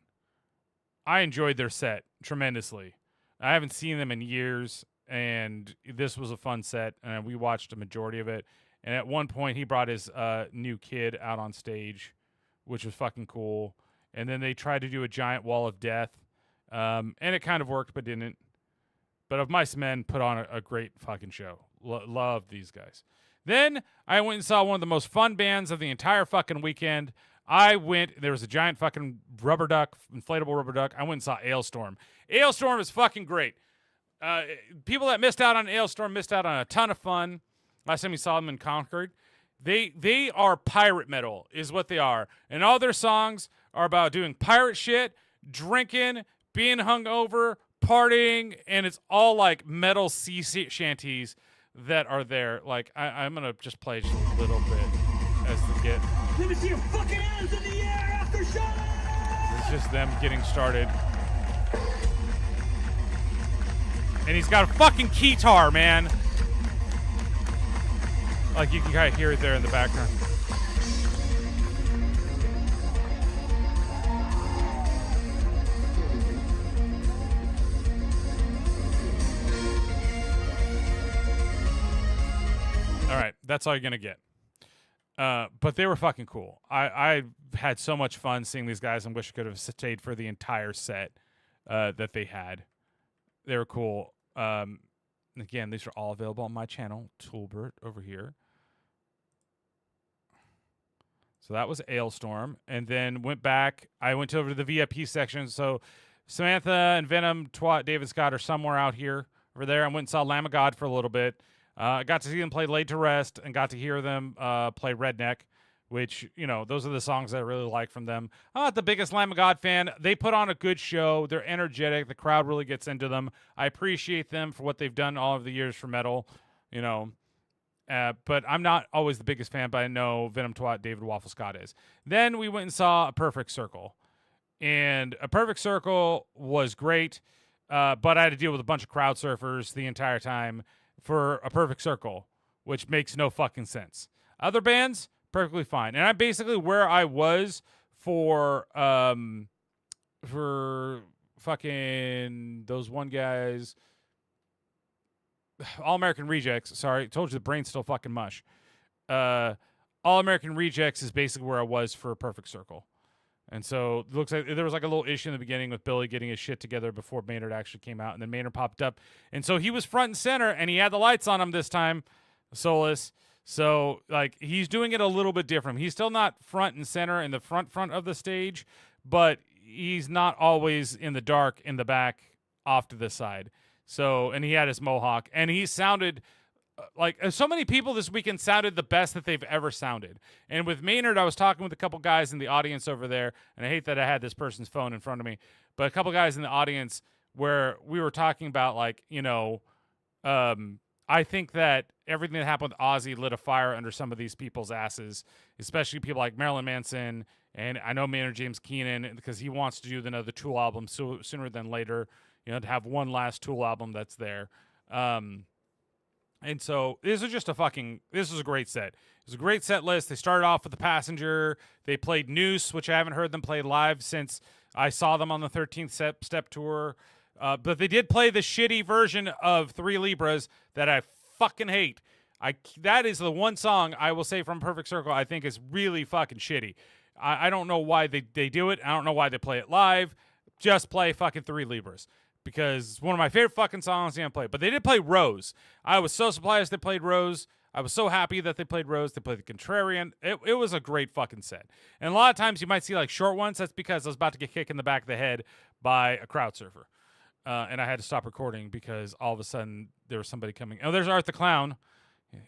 I enjoyed their set tremendously. I haven't seen them in years, and this was a fun set, and we watched a majority of it. And at one point, he brought his new kid out on stage, which was fucking cool. And then they tried to do a giant wall of death, and it kind of worked, but didn't. But Of Mice and Men put on a great fucking show. Love these guys. Then I went and saw one of the most fun bands of the entire fucking weekend. There was a giant fucking rubber duck, inflatable rubber duck. I went and saw Ailstorm. Ailstorm is fucking great. People that missed out on Ailstorm missed out on a ton of fun. Last time we saw them in Concord. They are pirate metal, is what they are. And all their songs are about doing pirate shit, drinking, being hungover, partying, and it's all like metal sea shanties that are there. Like, I'm going to just play just a little bit as the get. Let me see your fucking hands in the air, Aftershock! It's just them getting started. And he's got a fucking keytar, man. Like, you can kind of hear it there in the background. All right, that's all you're going to get. But they were fucking cool. I had so much fun seeing these guys. I wish I could have stayed for the entire set that they had. They were cool. Again, these are all available on my channel, Toolbert, over here. So that was Ailstorm. And then went back. I went over to the VIP section. So Samantha and Venom, Twat, David Scott are somewhere out here over there. I went and saw Lamb of God for a little bit. I got to see them play Laid to Rest and got to hear them play Redneck, which, those are the songs that I really like from them. I'm not the biggest Lamb of God fan. They put on a good show. They're energetic. The crowd really gets into them. I appreciate them for what they've done all of the years for metal, but I'm not always the biggest fan, but I know Venom, Twat, David Waffle Scott is. Then we went and saw A Perfect Circle. And A Perfect Circle was great, but I had to deal with a bunch of crowd surfers the entire time for A Perfect Circle, which makes no fucking sense. Other bands, perfectly fine. And I'm basically where I was for fucking those one guys, All American Rejects. Sorry, told you the brain's still fucking mush. All American Rejects is basically where I was for Perfect Circle. And so it looks like there was like a little issue in the beginning with Billy getting his shit together before Maynard actually came out, and then Maynard popped up, and so he was front and center, and he had the lights on him this time, Solus. So like he's doing it a little bit different. He's still not front and center in the front of the stage, but he's not always in the dark in the back off to the side. So, and he had his mohawk, and he sounded like so many people this weekend sounded the best that they've ever sounded. And with Maynard, I was talking with a couple guys in the audience over there, and I hate that I had this person's phone in front of me, but a couple guys in the audience where we were talking about like, you know, I think that everything that happened with Ozzy lit a fire under some of these people's asses, especially people like Marilyn Manson, and I know Maynard James Keenan, because he wants to do another Tool album sooner than later, you know, to have one last Tool album that's there. And so this is a great set. It was a great set list. They started off with The Passenger. They played Noose, which I haven't heard them play live since I saw them on the 13th Step Tour. But they did play the shitty version of Three Libras that I fucking hate. That is the one song I will say from Perfect Circle I think is really fucking shitty. I don't know why they do it. I don't know why they play it live. Just play fucking Three Libras, because it's one of my favorite fucking songs they haven't played. But they did play Rose. I was so surprised they played Rose. I was so happy that they played Rose. They played the Contrarian. It was a great fucking set. And a lot of times you might see like short ones. That's because I was about to get kicked in the back of the head by a crowd surfer. And I had to stop recording because all of a sudden there was somebody coming. Oh, there's Art the Clown.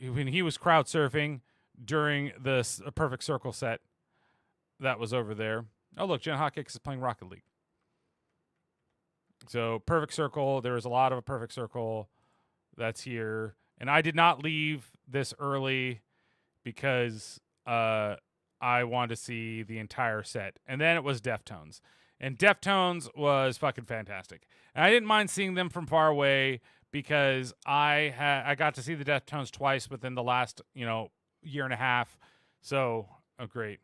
When he was crowd surfing during the Perfect Circle set that was over there. Oh, look, Jen Hotcakes is playing Rocket League. So Perfect Circle, there was a lot of a Perfect Circle that's here. And I did not leave this early because I wanted to see the entire set. And then it was Deftones. And Deftones was fucking fantastic. And I didn't mind seeing them from far away because I got to see the Deftones twice within the last, year and a half. So, great.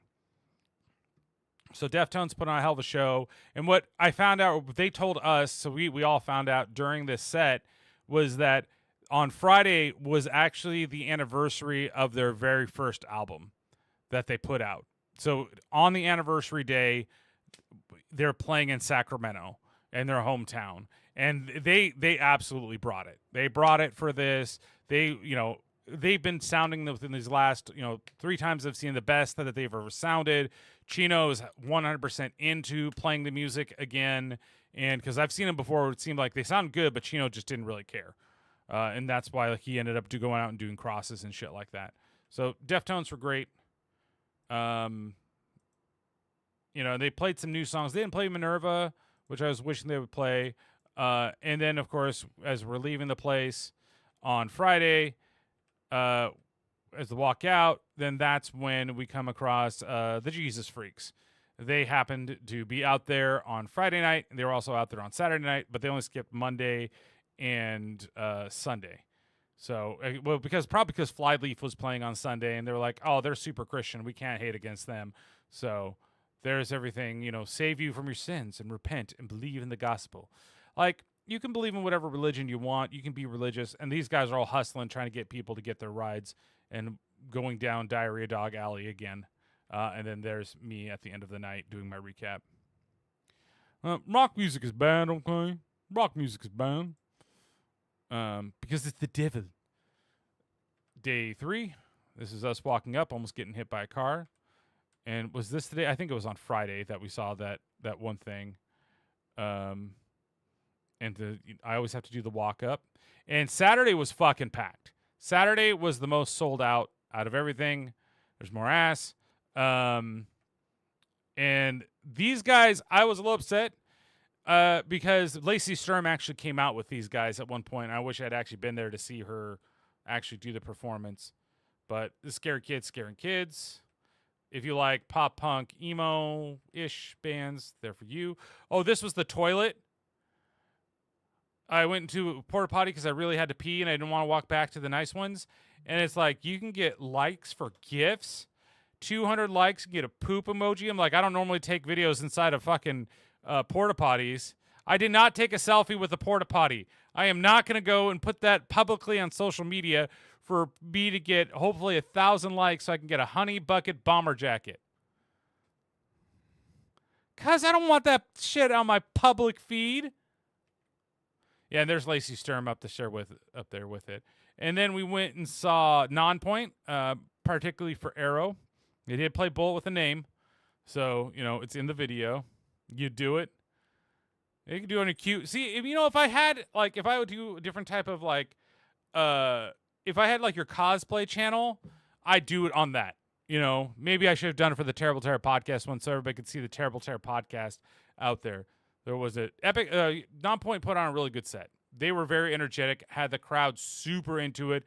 So Deftones put on a hell of a show. And what I found out, they told us, so we all found out during this set, was that on Friday was actually the anniversary of their very first album that they put out. So on the anniversary day, they're playing in Sacramento, in their hometown. And they absolutely brought it. They brought it for this. They've been sounding within these last, 3 times I've seen the best that they've ever sounded. Chino's 100% into playing the music again. And because I've seen him before, it seemed like they sound good, but Chino just didn't really care. And that's why he ended up going out and doing crosses and shit like that. So Deftones were great. They played some new songs. They didn't play Minerva, which I was wishing they would play. And then, of course, as we're leaving the place on Friday, as the walk out, then that's when we come across the Jesus Freaks. They happened to be out there on Friday night. They were also out there on Saturday night, but they only skipped Monday and Sunday. So, because Flyleaf was playing on Sunday, and they were like, oh, they're super Christian. We can't hate against them. So there's everything, save you from your sins and repent and believe in the gospel. Like, you can believe in whatever religion you want. You can be religious. And these guys are all hustling, trying to get people to get their rides and going down Diarrhea Dog Alley again. And then there's me at the end of the night doing my recap. Rock music is bad, okay? Rock music is bad. Because it's the devil. Day 3. This is us walking up, almost getting hit by a car. And was this today? I think it was on Friday that we saw that one thing. I always have to do the walk up. And Saturday was fucking packed. Saturday was the most sold out of everything. There's more ass. And these guys, I was a little upset because Lacey Sturm actually came out with these guys at one point. I wish I'd actually been there to see her actually do the performance. But the Scary Kids scaring kids. If you like pop punk, emo-ish bands, they're for you. Oh, this was The Toilet. I went into a porta potty because I really had to pee and I didn't want to walk back to the nice ones. And it's like, you can get likes for gifts 200 likes, get a poop emoji. I'm like, I don't normally take videos inside of fucking porta potties. I did not take a selfie with a porta potty. I am not going to go and put that publicly on social media for me to get hopefully 1,000 likes so I can get a honey bucket bomber jacket. Because I don't want that shit on my public feed. Yeah, and there's Lacey Sturm up there with it. And then we went and saw Nonpoint, particularly for Arrow. They did play Bullet with a Name. So, it's in the video. You do it. You can do it on a cute. See, if I would do a different type of if I had your cosplay channel, I'd do it on that. Maybe I should have done it for the Terrible Terror podcast one so everybody could see the Terrible Terror podcast out there. There was an epic. Nonpoint put on a really good set. They were very energetic, had the crowd super into it.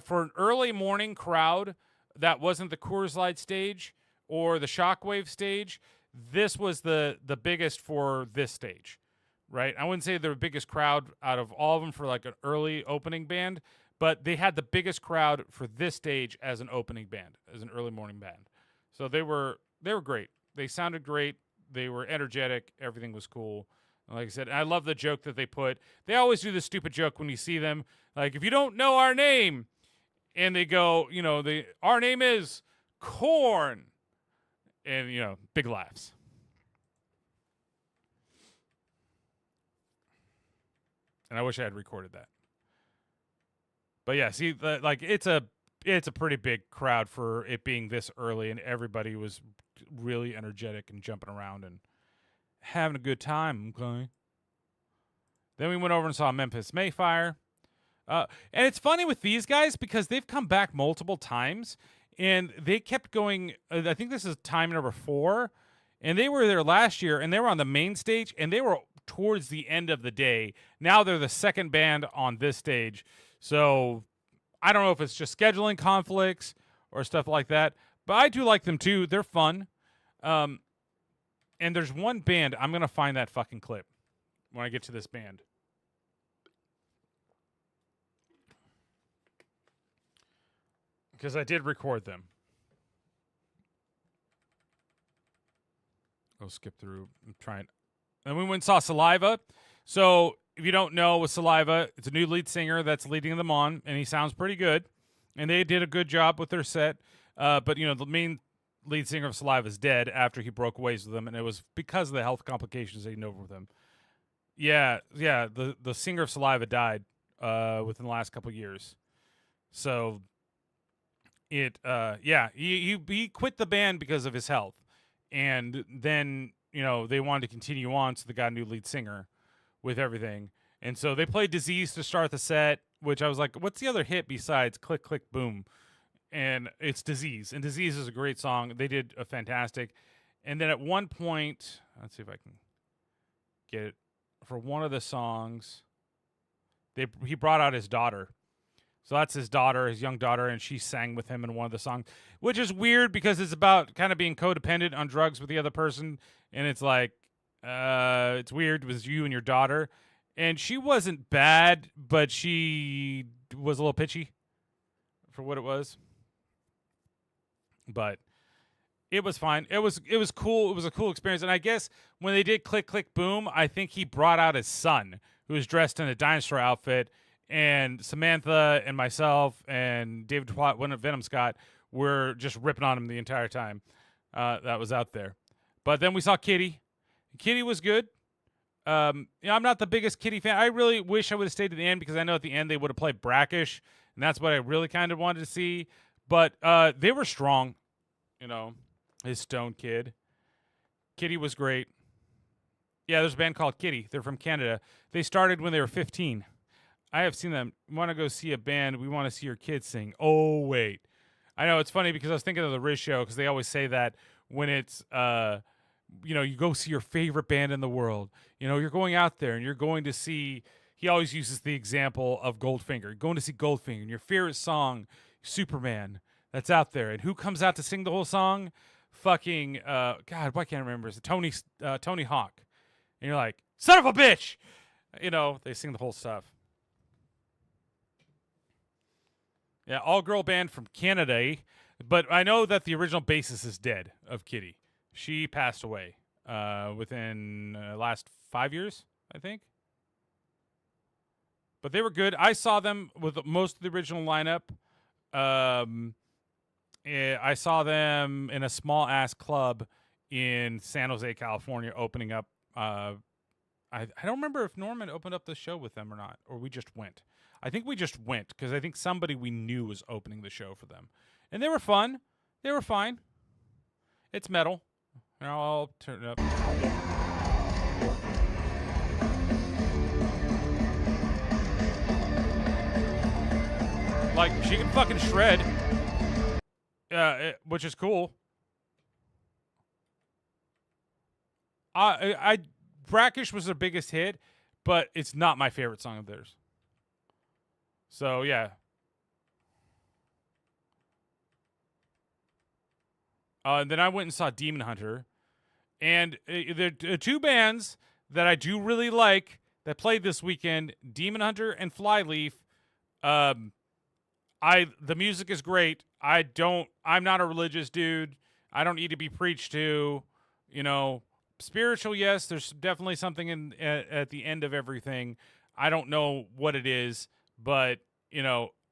For an early morning crowd that wasn't the Coors Light stage or the Shockwave stage, this was the biggest for this stage, right? I wouldn't say they're the biggest crowd out of all of them for an early opening band, but they had the biggest crowd for this stage as an opening band, as an early morning band. So they were great. They sounded great. They were energetic. Everything was cool. Like I said, I love the joke that they put. They always do this stupid joke when you see them. Like, if you don't know our name, and they go, our name is Corn. And, big laughs. And I wish I had recorded that. But yeah, see, it's a pretty big crowd for it being this early, and everybody was really energetic and jumping around and having a good time. Okay. Then we went over and saw Memphis Mayfire. And it's funny with these guys because they've come back multiple times, and they kept going. I think this is time number 4, and they were there last year, and they were on the main stage, and they were towards the end of the day. Now they're the second band on this stage. So I don't know if it's just scheduling conflicts or stuff like that, but I do like them too. They're fun. And there's one band, I'm going to find that fucking clip when I get to this band. Because I did record them. I'll skip through. I'm trying. And we went and saw Saliva. So if you don't know, with Saliva, it's a new lead singer that's leading them on, and he sounds pretty good. And they did a good job with their set. But, the main lead singer of Saliva is dead after he broke ways with them, and it was because of the health complications that he had with them. Yeah, the singer of Saliva died within the last couple of years. So he quit the band because of his health. And then, they wanted to continue on, so they got a new lead singer with everything. And so they played Disease to start the set, which I was like, what's the other hit besides Click, Click, Boom? And it's Disease. And Disease is a great song. They did a fantastic. And then at one point, let's see if I can get it. For one of the songs, he brought out his daughter. So that's his daughter, his young daughter, and she sang with him in one of the songs, which is weird because it's about kind of being codependent on drugs with the other person. And it's like, it's weird with you and your daughter. And she wasn't bad, but she was a little pitchy for what it was. But it was fine. It was cool. It was a cool experience. And I guess when they did Click, Click, Boom, I think he brought out his son, who was dressed in a dinosaur outfit. And Samantha and myself and David Venom Scott were just ripping on him the entire time that was out there. But then we saw Kitty. Kitty was good. I'm not the biggest Kitty fan. I really wish I would have stayed to the end because I know at the end they would have played Brackish, and that's what I really kind of wanted to see. But they were strong, his Stone Kid. Kitty was great. Yeah, there's a band called Kitty. They're from Canada. They started when they were 15. I have seen them. We want to go see a band. We want to see your kids sing. Oh, wait. I know, it's funny because I was thinking of the Riz Show because they always say that when it's, you go see your favorite band in the world. You're going out there and you're going to see, he always uses the example of Goldfinger. You're going to see Goldfinger and your favorite song, Superman, that's out there. And who comes out to sing the whole song? Fucking, God, why can't I remember? It's Tony Hawk. And you're like, son of a bitch! They sing the whole stuff. Yeah, all-girl band from Canada. But I know that the original bassist is dead of Kitty. She passed away within last 5 years, I think. But they were good. I saw them with most of the original lineup. I saw them in a small ass club in San Jose, California, opening up. I don't remember if Norman opened up the show with them or not, or we just went. I think we just went because I think somebody we knew was opening the show for them, and they were fun. They were fine. It's metal. I'll turn it up. Like, she can fucking shred, which is cool. Brackish was their biggest hit, but it's not my favorite song of theirs. So, yeah. And then I went and saw Demon Hunter. And the two bands that I do really like that played this weekend, Demon Hunter and Flyleaf. The music is great. I'm not a religious dude. I don't need to be preached to, spiritual. Yes, there's definitely something at the end of everything. I don't know what it is, but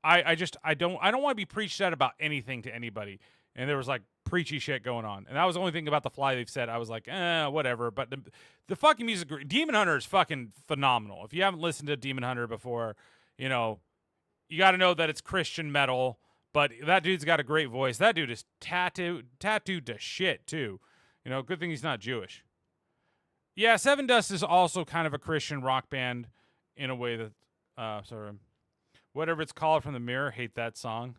I don't want to be preached at about anything to anybody. And there was like preachy shit going on, and that was the only thing about the Flyleaf set. I was like, whatever. But the fucking music, Demon Hunter is fucking phenomenal. If you haven't listened to Demon Hunter before, you got to know that it's Christian metal, but that dude's got a great voice. That dude is tattooed to shit, too. Good thing he's not Jewish. Yeah, Seven Dust is also kind of a Christian rock band in a way that, whatever it's called from the Mirror, hate that song.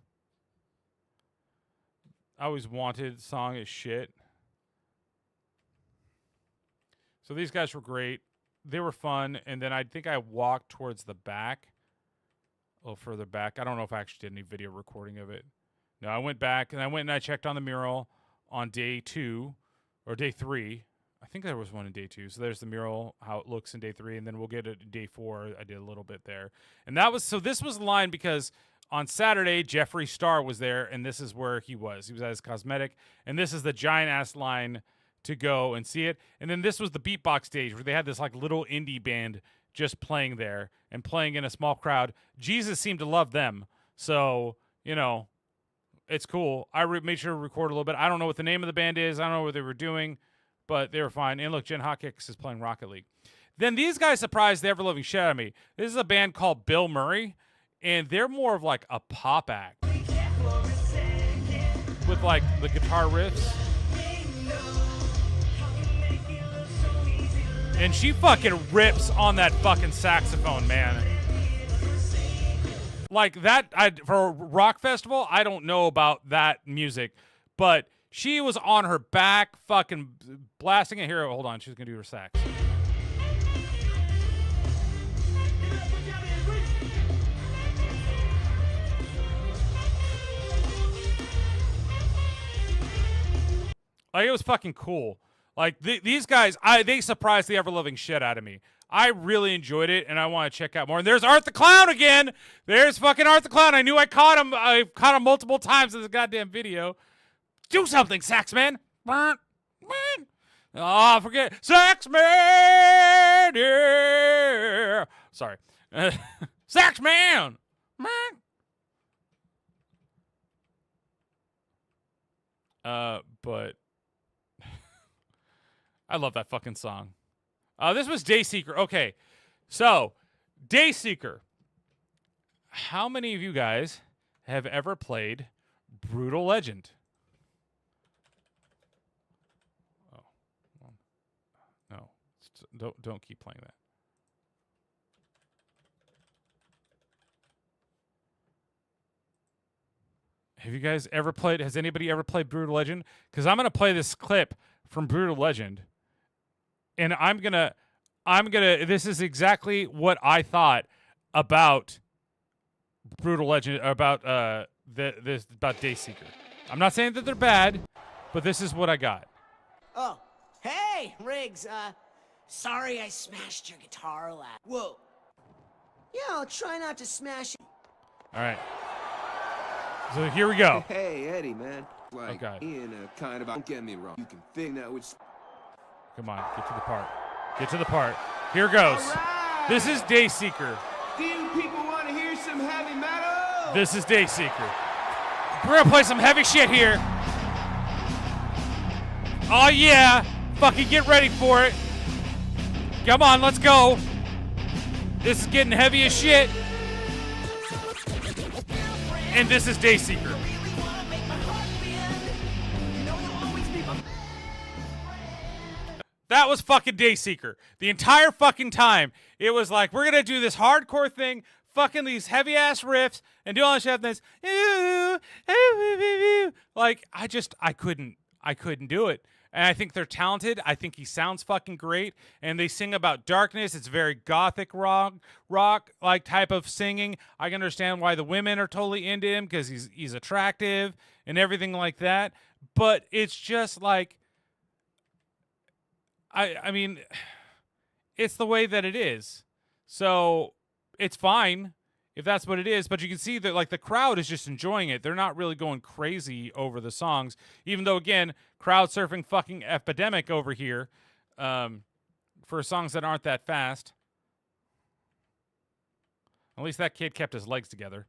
I Always Wanted song is shit. So these guys were great. They were fun, and then I think I walked towards the back. A little further back. I don't know if I actually did any video recording of it. No, I went back and I checked on the mural on day 2 or day 3. I think there was one in day 2. So there's the mural, how it looks in day 3, and then we'll get it in day 4. I did a little bit there. And this was the line because on Saturday, Jeffree Star was there, and this is where he was. He was at his cosmetic, and this is the giant ass line to go and see it. And then this was the beatbox stage where they had this like little indie band just playing there and playing in a small crowd. Jesus seemed to love them. So, it's cool. I made sure to record a little bit. I don't know what the name of the band is. I don't know what they were doing, but they were fine. And look, Jen Hawkins is playing Rocket League. Then these guys surprised the ever-loving shit out of me. This is a band called Bill Murray, and they're more of like a pop act with like the guitar riffs. And she fucking rips on that fucking saxophone, man. Like that, for a rock festival, I don't know about that music, but she was on her back fucking blasting it. Here, hold on, she's gonna do her sax. Like, it was fucking cool. Like, these guys, they surprised the ever-loving shit out of me. I really enjoyed it, and I want to check out more. And there's Art the Clown again. There's fucking Art the Clown. I knew I caught him. I caught him multiple times in this goddamn video. Do something, Sax Man. Oh, forget. Sax Man. Yeah. Sorry. Sax Man. But I love that fucking song. This was Dayseeker. Okay, so Dayseeker. How many of you guys have ever played Brutal Legend? Oh, no, don't keep playing that. Have you guys ever played? Has anybody ever played Brutal Legend? Because I'm gonna play this clip from Brutal Legend. And I'm gonna. This is exactly what I thought about Brutal Legend, about about Dayseeker. I'm not saying that they're bad, but this is what I got. Oh, hey, Riggs. Sorry I smashed your guitar last. Whoa. Yeah, I'll try not to smash it. All right. So here we go. Hey, Eddie, man. Like, Okay. in a kind of, don't get me wrong. You can think that which. Come on, get to the part. Get to the part. Here goes. This is Dayseeker. Do you people want to hear some heavy metal? This is Dayseeker. We're gonna play some heavy shit here. Oh yeah! Fucking get ready for it. Come on, let's go. This is getting heavy as shit. And this is Dayseeker. That was fucking Dayseeker. The entire fucking time, it was like, we're gonna do this hardcore thing, fucking these heavy ass riffs, and do all this shit. And this, like, I couldn't do it. And I think they're talented. I think he sounds fucking great. And they sing about darkness. It's very gothic rock like type of singing. I can understand why the women are totally into him because he's attractive and everything like that. But it's just like, I mean, it's the way that it is. So it's fine if that's what it is. But you can see that like the crowd is just enjoying it. They're not really going crazy over the songs, even though, again, crowd surfing fucking epidemic over here for songs that aren't that fast. At least that kid kept his legs together.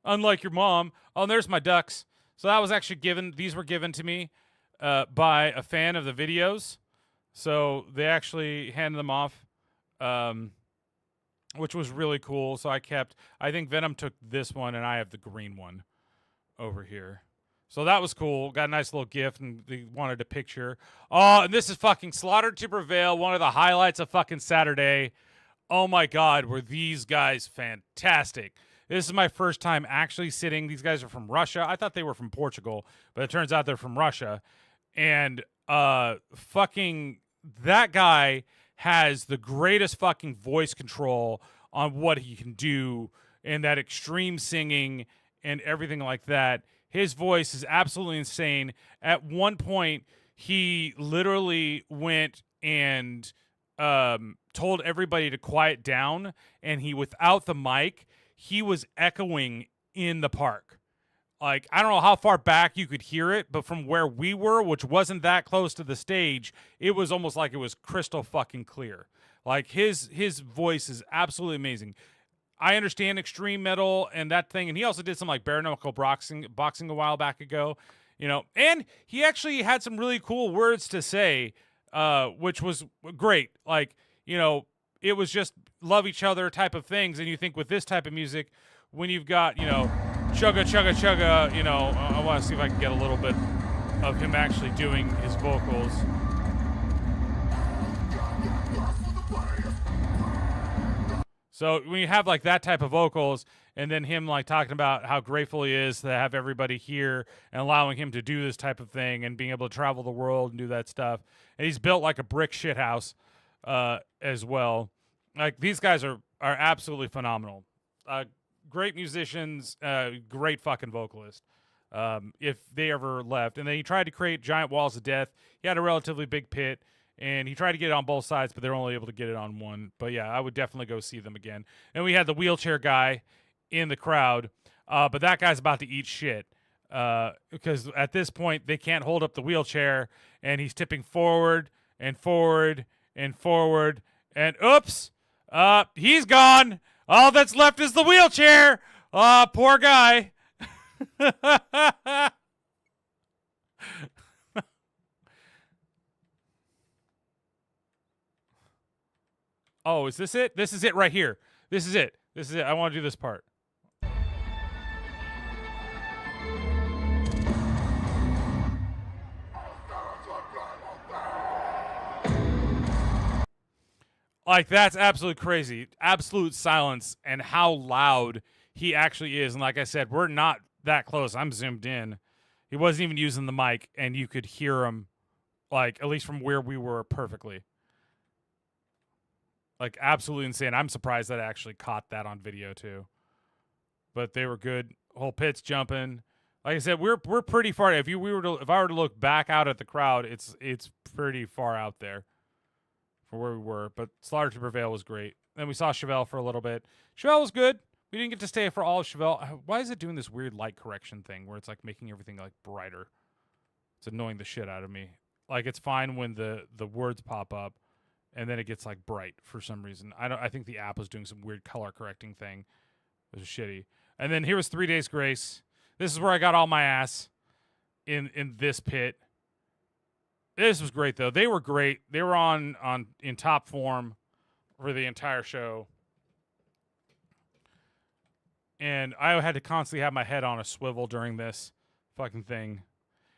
Unlike your mom. Oh, and there's my ducks. So that was actually given. These were given to me by a fan of the videos. So they actually handed them off, which was really cool. So I think Venom took this one, and I have the green one over here. So that was cool. Got a nice little gift, and they wanted a picture. Oh, and this is fucking Slaughtered to Prevail, one of the highlights of fucking Saturday. Oh my God, were these guys fantastic. This is my first time actually sitting. These guys are from Russia. I thought they were from Portugal, but it turns out they're from Russia. And fucking that guy has the greatest fucking voice control on what he can do and that extreme singing and everything like that. His voice is absolutely insane. At one point, he literally went and told everybody to quiet down, and without the mic, he was echoing in the park. Like, I don't know how far back you could hear it, but from where we were, which wasn't that close to the stage, it was almost like it was crystal fucking clear. Like, his voice is absolutely amazing. I understand extreme metal and that thing, and he also did some like bare knuckle boxing a while back ago, you know. And he actually had some really cool words to say, which was great. Like, you know, it was just love each other type of things. And you think with this type of music, when you've got, you know, chugga chugga chugga, you know, I want to see if I can get a little bit of him actually doing his vocals. So when you have like that type of vocals, and then him like talking about how grateful he is to have everybody here and allowing him to do this type of thing and being able to travel the world and do that stuff. And he's built like a brick shit house as well. Like, these guys are absolutely phenomenal. Great musicians, great fucking vocalist. If they ever left. And then he tried to create Giant Walls of Death. He had a relatively big pit. And he tried to get it on both sides, but they're only able to get it on one. But yeah, I would definitely go see them again. And we had the wheelchair guy in the crowd, but that guy's about to eat shit because at this point they can't hold up the wheelchair, and he's tipping forward and forward and forward. And oops, he's gone. All that's left is the wheelchair. Poor guy. Oh, is this it? This is it right here. This is it. This is it. I want to do this part. Like, that's absolutely crazy. Absolute silence, and how loud he actually is. And like I said, we're not that close. I'm zoomed in. He wasn't even using the mic, and you could hear him, like, at least from where we were, perfectly. Like, absolutely insane. I'm surprised that I actually caught that on video too. But they were good. Whole pit's jumping. Like I said, we're pretty far. If I were to look back out at the crowd, it's pretty far out there for where we were. But Slaughter to Prevail was great. Then we saw Chevelle for a little bit. Chevelle was good. We didn't get to stay for all of Chevelle. Why is it doing this weird light correction thing where it's like making everything like brighter? It's annoying the shit out of me. Like it's fine when the words pop up, and then it gets like bright for some reason. I think the app was doing some weird color correcting thing. It was shitty. And then here was 3 Days Grace. This is where I got all my ass in this pit. This was great though. They were great. They were in top form for the entire show. And I had to constantly have my head on a swivel during this fucking thing.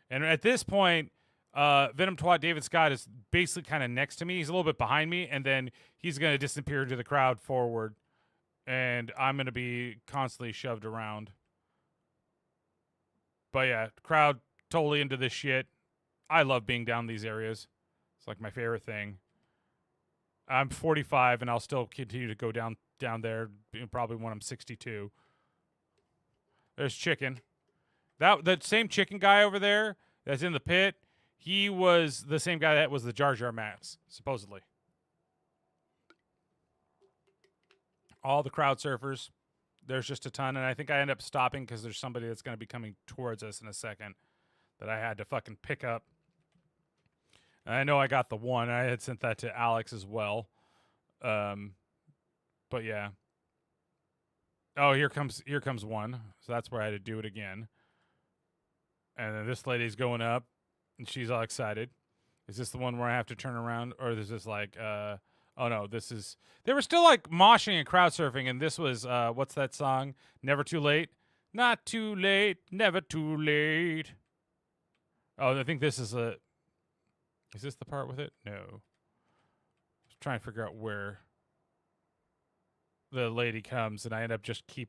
And at this point, Venom Twat David Scott is basically kind of next to me. He's a little bit behind me, and then he's going to disappear into the crowd forward. And I'm going to be constantly shoved around. But yeah, crowd totally into this shit. I love being down these areas. It's like my favorite thing. I'm 45, and I'll still continue to go down there, probably when I'm 62. There's Chicken. That same Chicken guy over there that's in the pit, he was the same guy that was the Jar Jar Max, supposedly. All the crowd surfers. There's just a ton, and I think I end up stopping because there's somebody that's going to be coming towards us in a second that I had to fucking pick up. And I know I got the one. I had sent that to Alex as well. But yeah. Oh, here comes one. So that's where I had to do it again. And then this lady's going up, and she's all excited. Is this the one where I have to turn around, or is this like, oh no, this is. They were still like moshing and crowd surfing, and this was what's that song? Never Too Late. Not too late, never too late. Oh, I think this is a. Is this the part with it? No. I was trying to figure out where the lady comes, and I end up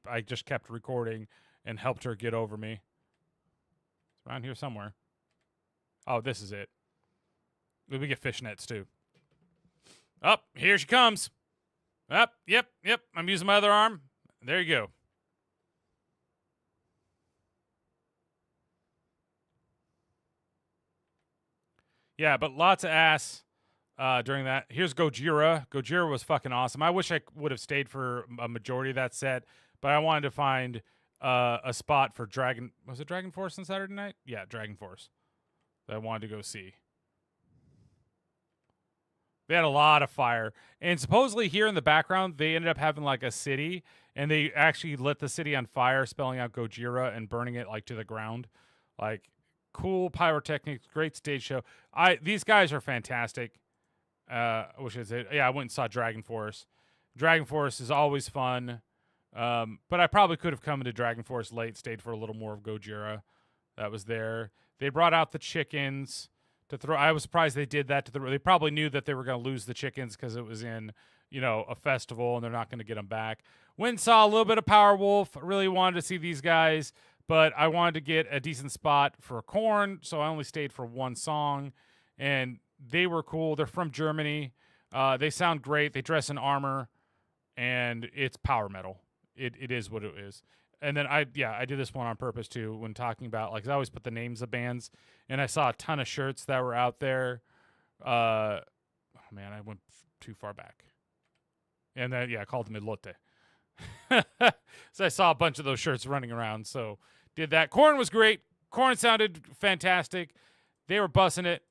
I just kept recording and helped her get over me. It's around here somewhere. Oh, this is it. We get fishnets too. Up, here she comes. Up, yep. I'm using my other arm. There you go. Yeah, but lots of ass during that. Here's Gojira. Gojira was fucking awesome. I wish I would have stayed for a majority of that set, but I wanted to find a spot for Dragon. Was it Dragon Force on Saturday night? Yeah, Dragon Force. That I wanted to go see. They had a lot of fire. And supposedly here in the background, they ended up having like a city, and they actually lit the city on fire, spelling out Gojira and burning it like to the ground. Like, cool pyrotechnics, great stage show. These guys are fantastic. Which is it? Yeah, I went and saw Dragon Force. Dragon Force is always fun. But I probably could have come into Dragon Force late, stayed for a little more of Gojira that was there. They brought out the chickens to throw. I was surprised they did that. They probably knew that they were going to lose the chickens because it was in, a festival and they're not going to get them back. Went and saw a little bit of Powerwolf. Really wanted to see these guys, but I wanted to get a decent spot for Korn, so I only stayed for one song. And they were cool. They're from Germany. They sound great. They dress in armor, and it's power metal. It is what it is. And then I did this one on purpose too when talking about, like, I always put the names of bands, and I saw a ton of shirts that were out there. Oh man, I went too far back. And then I called them Elote. So I saw a bunch of those shirts running around. So did that. Korn was great. Korn sounded fantastic. They were bussing it.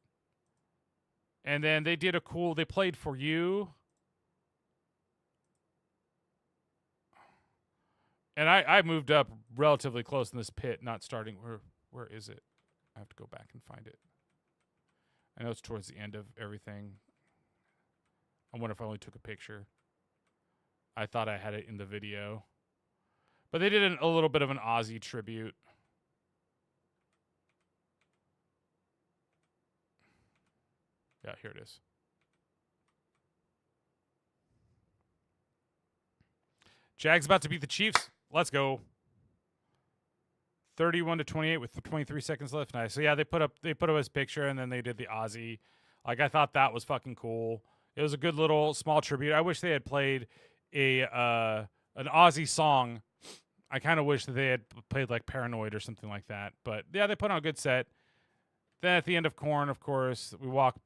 And then they did they played For You. And I moved up relatively close in this pit, not starting. Where is it? I have to go back and find it. I know it's towards the end of everything. I wonder if I only took a picture. I thought I had it in the video. But they did a little bit of an Ozzy tribute. Yeah, here it is. Jags about to beat the Chiefs. Let's go. 31-28 with 23 seconds left. Nice. So yeah, they put up his picture, and then they did the Ozzy. Like, I thought that was fucking cool. It was a good little small tribute. I wish they had played an Ozzy song. I kind of wish that they had played like Paranoid or something like that. But yeah, they put on a good set. Then at the end of Korn, of course, we walk,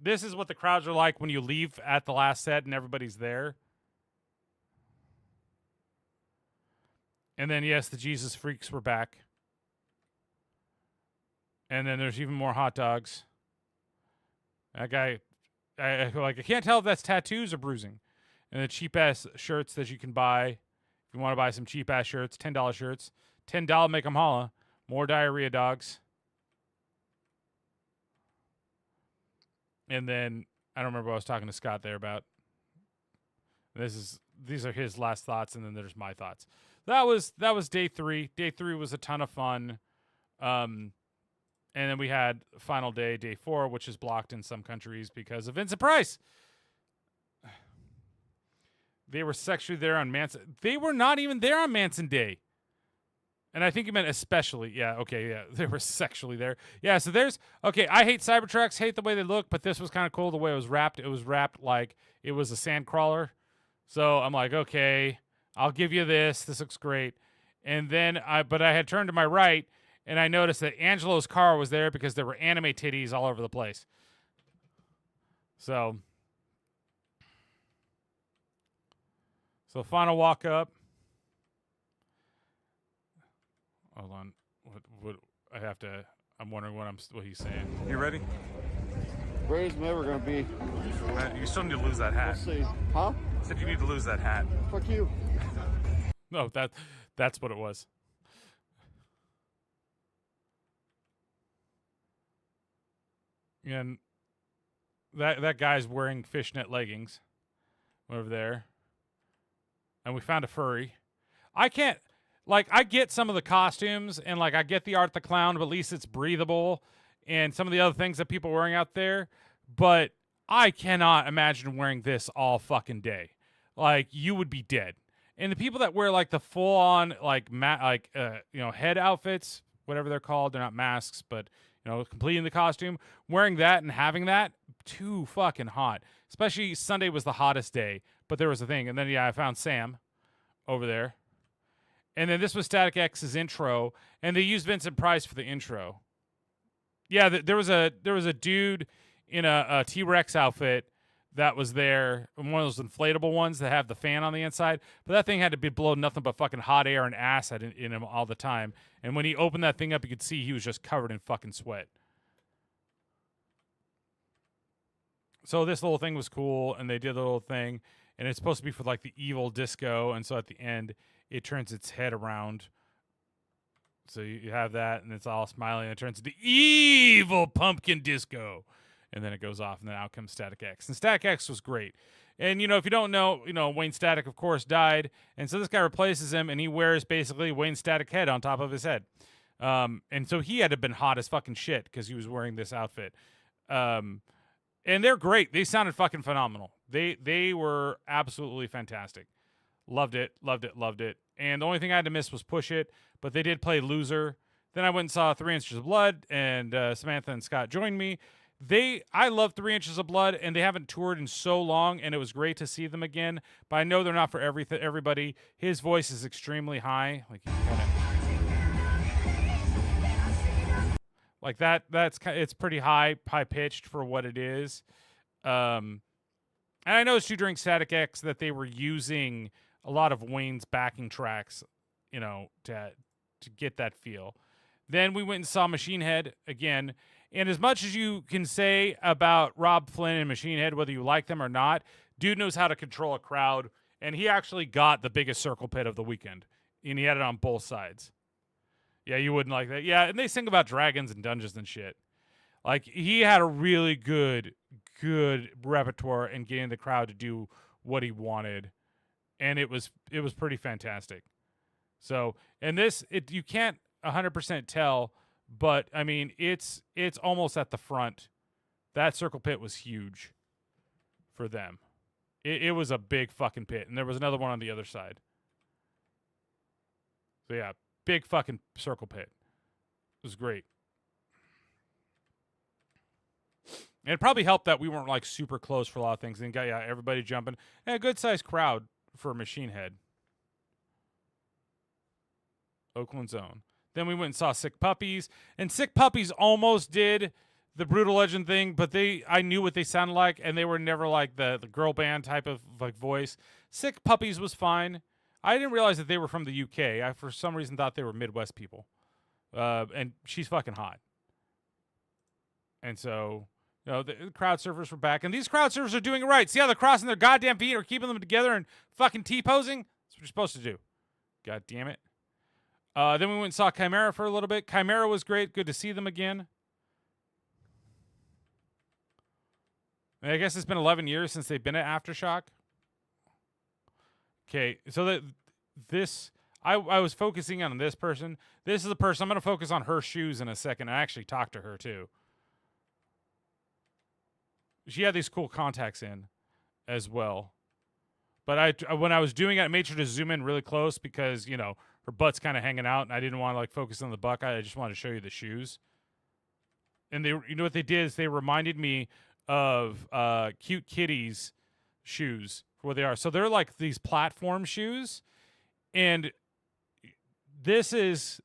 this is what the crowds are like when you leave at the last set and everybody's there. And then, yes, the Jesus Freaks were back. And then there's even more hot dogs. That guy, I can't tell if that's tattoos or bruising. And the cheap-ass shirts that you can buy. If you want to buy some cheap-ass shirts, $10 shirts. $10 make them holla. More diarrhea dogs. And then, I don't remember what I was talking to Scott there about. These are his last thoughts, and then there's my thoughts. That was day 3. Day 3 was a ton of fun. And then we had final day, day 4, which is blocked in some countries because of Vincent Price. They were sexually there on Manson. They were not even there on Manson Day. And I think he meant especially. Yeah, okay, yeah. They were sexually there. Yeah, so there's... Okay, I hate Cybertrucks, hate the way they look, but this was kind of cool the way it was wrapped. It was wrapped like it was a sand crawler. So I'm like, okay, I'll give you this. This looks great. And then, but I had turned to my right, and I noticed that Angelo's car was there because there were anime titties all over the place. So final walk up. Hold on. What I have to... I'm wondering what he's saying. You ready? Where's never gonna be? You still need to lose that hat. Let's see. Huh? Said you need to lose that hat. Fuck you. No, that's what it was. And that guy's wearing fishnet leggings over there. And we found a furry. I can't, like, I get some of the costumes and, like, I get the Art the Clown, but at least it's breathable and some of the other things that people are wearing out there. But I cannot imagine wearing this all fucking day. Like, you would be dead. And the people that wear, like, the full-on, like, head outfits, whatever they're called, they're not masks, but, you know, completing the costume, wearing that and having that, too fucking hot. Especially Sunday was the hottest day, but there was a thing. And then, yeah, I found Sam over there. And then this was Static X's intro, and they used Vincent Price for the intro. Yeah, there was a dude in a T-Rex outfit that was there, one of those inflatable ones that have the fan on the inside. But that thing had to be blowing nothing but fucking hot air and acid in him all the time. And when he opened that thing up, you could see he was just covered in fucking sweat. So this little thing was cool, and they did the little thing, and it's supposed to be for, like, the evil disco, and so at the end, it turns its head around. So you have that, and it's all smiling, and it turns into evil pumpkin disco. And then it goes off, and then out comes Static X. And Static X was great. And, you know, if you don't know, you know, Wayne Static, of course, died. And so this guy replaces him, and he wears basically Wayne Static head on top of his head. And so he had to have been hot as fucking shit because he was wearing this outfit. And they're great. They sounded fucking phenomenal. They were absolutely fantastic. Loved it, loved it, loved it. And the only thing I had to miss was Push It, but they did play Loser. Then I went and saw 3 Inches of Blood, and Samantha and Scott joined me. I love 3 Inches of Blood, and they haven't toured in so long, and it was great to see them again. But I know they're not for everybody. His voice is extremely high, like like that. It's pretty high pitched for what it is. And I noticed too during Static X that they were using a lot of Wayne's backing tracks, you know, to get that feel. Then we went and saw Machine Head again. And as much as you can say about Rob Flynn and Machine Head, whether you like them or not, dude knows how to control a crowd. And he actually got the biggest circle pit of the weekend. And he had it on both sides. Yeah, you wouldn't like that. Yeah, and they sing about dragons and dungeons and shit. Like, he had a really good repertoire in getting the crowd to do what he wanted. And it was pretty fantastic. So, and this, you can't 100% tell, but I mean, it's almost at the front. That circle pit was huge for them. It was a big fucking pit, and there was another one on the other side. So yeah, big fucking circle pit. It was great. And it probably helped that we weren't like super close for a lot of things. And got everybody jumping. And a good sized crowd for Machine Head. Oakland Zone. Then we went and saw Sick Puppies, and Sick Puppies almost did the Brutal Legend thing, but I knew what they sounded like, and they were never like the girl band type of like voice. Sick Puppies was fine. I didn't realize that they were from the UK. I, for some reason, thought they were Midwest people. And she's fucking hot. And so, you know, the crowd surfers were back. And these crowd surfers are doing it right. See how they're crossing their goddamn feet or keeping them together and fucking T-posing? That's what you're supposed to do. God damn it. Then we went and saw Chimera for a little bit. Chimera was great. Good to see them again. And I guess it's been 11 years since they've been at Aftershock. Okay, so I was focusing on this person. This is the person. I'm going to focus on her shoes in a second. I actually talked to her, too. She had these cool contacts in as well. But when I was doing it, I made sure to zoom in really close because, you know, her butt's kind of hanging out, and I didn't want to, like, focus on the buck. I just wanted to show you the shoes. And they, you know what they did is they reminded me of Cute Kitty's shoes for what they are. So they're like these platform shoes, and this is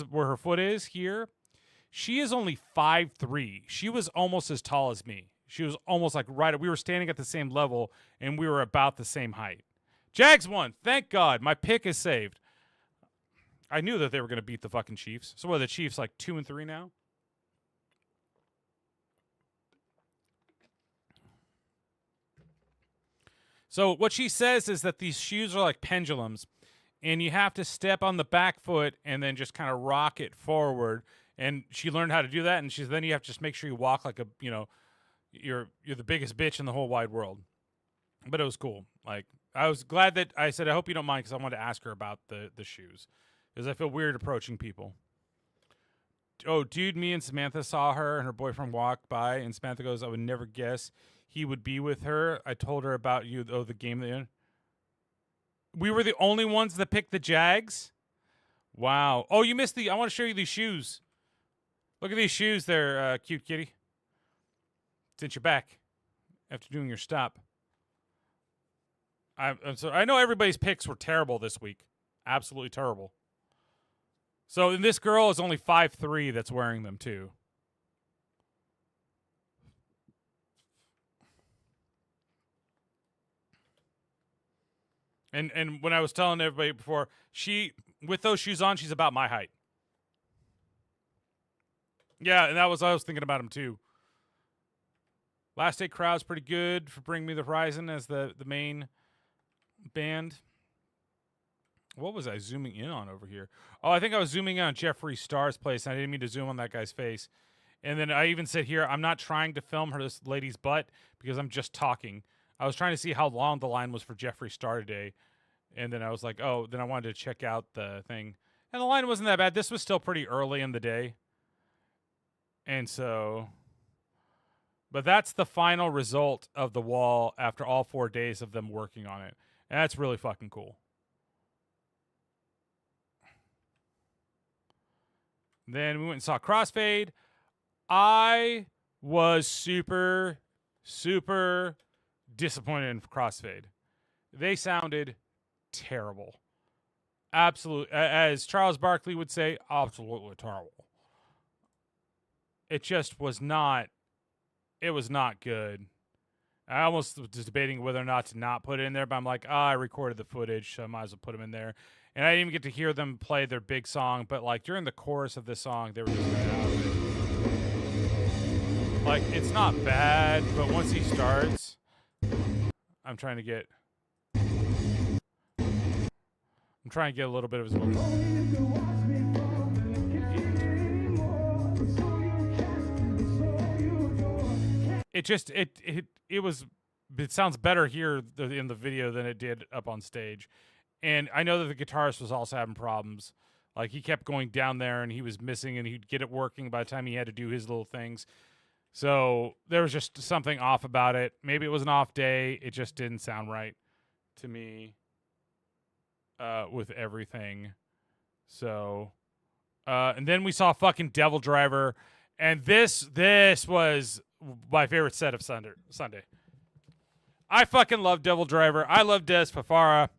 where her foot is here. She is only 5'3". She was almost as tall as me. She was almost like right. We were standing at the same level, and we were about the same height. Jags won. Thank God. My pick is saved. I knew that they were going to beat the fucking Chiefs. So what are the Chiefs, like 2-3 now? So what she says is that these shoes are like pendulums, and you have to step on the back foot and then just kind of rock it forward. And she learned how to do that, and then you have to just make sure you walk like a, you know, you're the biggest bitch in the whole wide world. But it was cool. Like, I was glad that I said, I hope you don't mind, because I wanted to ask her about the shoes, because I feel weird approaching people. Oh, dude, me and Samantha saw her and her boyfriend walk by, and Samantha goes, I would never guess he would be with her. I told her about you, the game that we were the only ones that picked the Jags. Wow. Oh, you missed I want to show you these shoes. Look at these shoes there, Cute Kitty. Since you're back after doing your stop. I know everybody's picks were terrible this week. Absolutely terrible. So, and this girl is only 5'3" that's wearing them, too. And when I was telling everybody before, with those shoes on, she's about my height. Yeah, and I was thinking about them, too. Last Day crowd's pretty good for Bring Me the Horizon as the main band. What was I zooming in on over here? Oh, I think I was zooming in on Jeffree Star's place, and I didn't mean to zoom on that guy's face. And then I even said here, I'm not trying to film this lady's butt because I'm just talking. I was trying to see how long the line was for Jeffree Star today. And then I was like, oh, then I wanted to check out the thing. And the line wasn't that bad. This was still pretty early in the day. And so... But that's the final result of the wall after all 4 days of them working on it. And that's really fucking cool. Then we went and saw Crossfade. I was super, super disappointed in Crossfade. They sounded terrible. Absolutely. As Charles Barkley would say, absolutely terrible. It just was not... It was not good. I almost was debating whether or not to not put it in there, but I'm like, I recorded the footage, so I might as well put them in there. And I didn't even get to hear them play their big song, but like during the chorus of this song, they were just right out of it. Like, it's not bad, but once he starts, I'm trying to get a little bit of his vocal. It sounds better here in the video than it did up on stage. And I know that the guitarist was also having problems. Like, he kept going down there and he was missing, and he'd get it working by the time he had to do his little things. So there was just something off about it. Maybe it was an off day. It just didn't sound right to me with everything. So, and then we saw fucking Devil Driver. And this was my favorite set of Sunday. I fucking love Devil Driver. I love Des Fafara.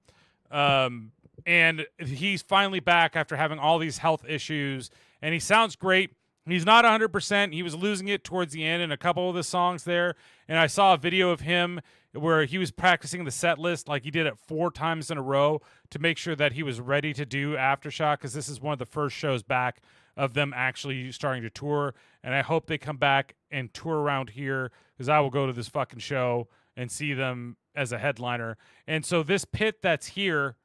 And he's finally back after having all these health issues. And he sounds great. He's not 100%. He was losing it towards the end in a couple of the songs there. And I saw a video of him where he was practicing the set list like he did it 4 times in a row to make sure that he was ready to do Aftershock, because this is one of the first shows back of them actually starting to tour. And I hope they come back and tour around here, because I will go to this fucking show and see them as a headliner. And so this pit that's here,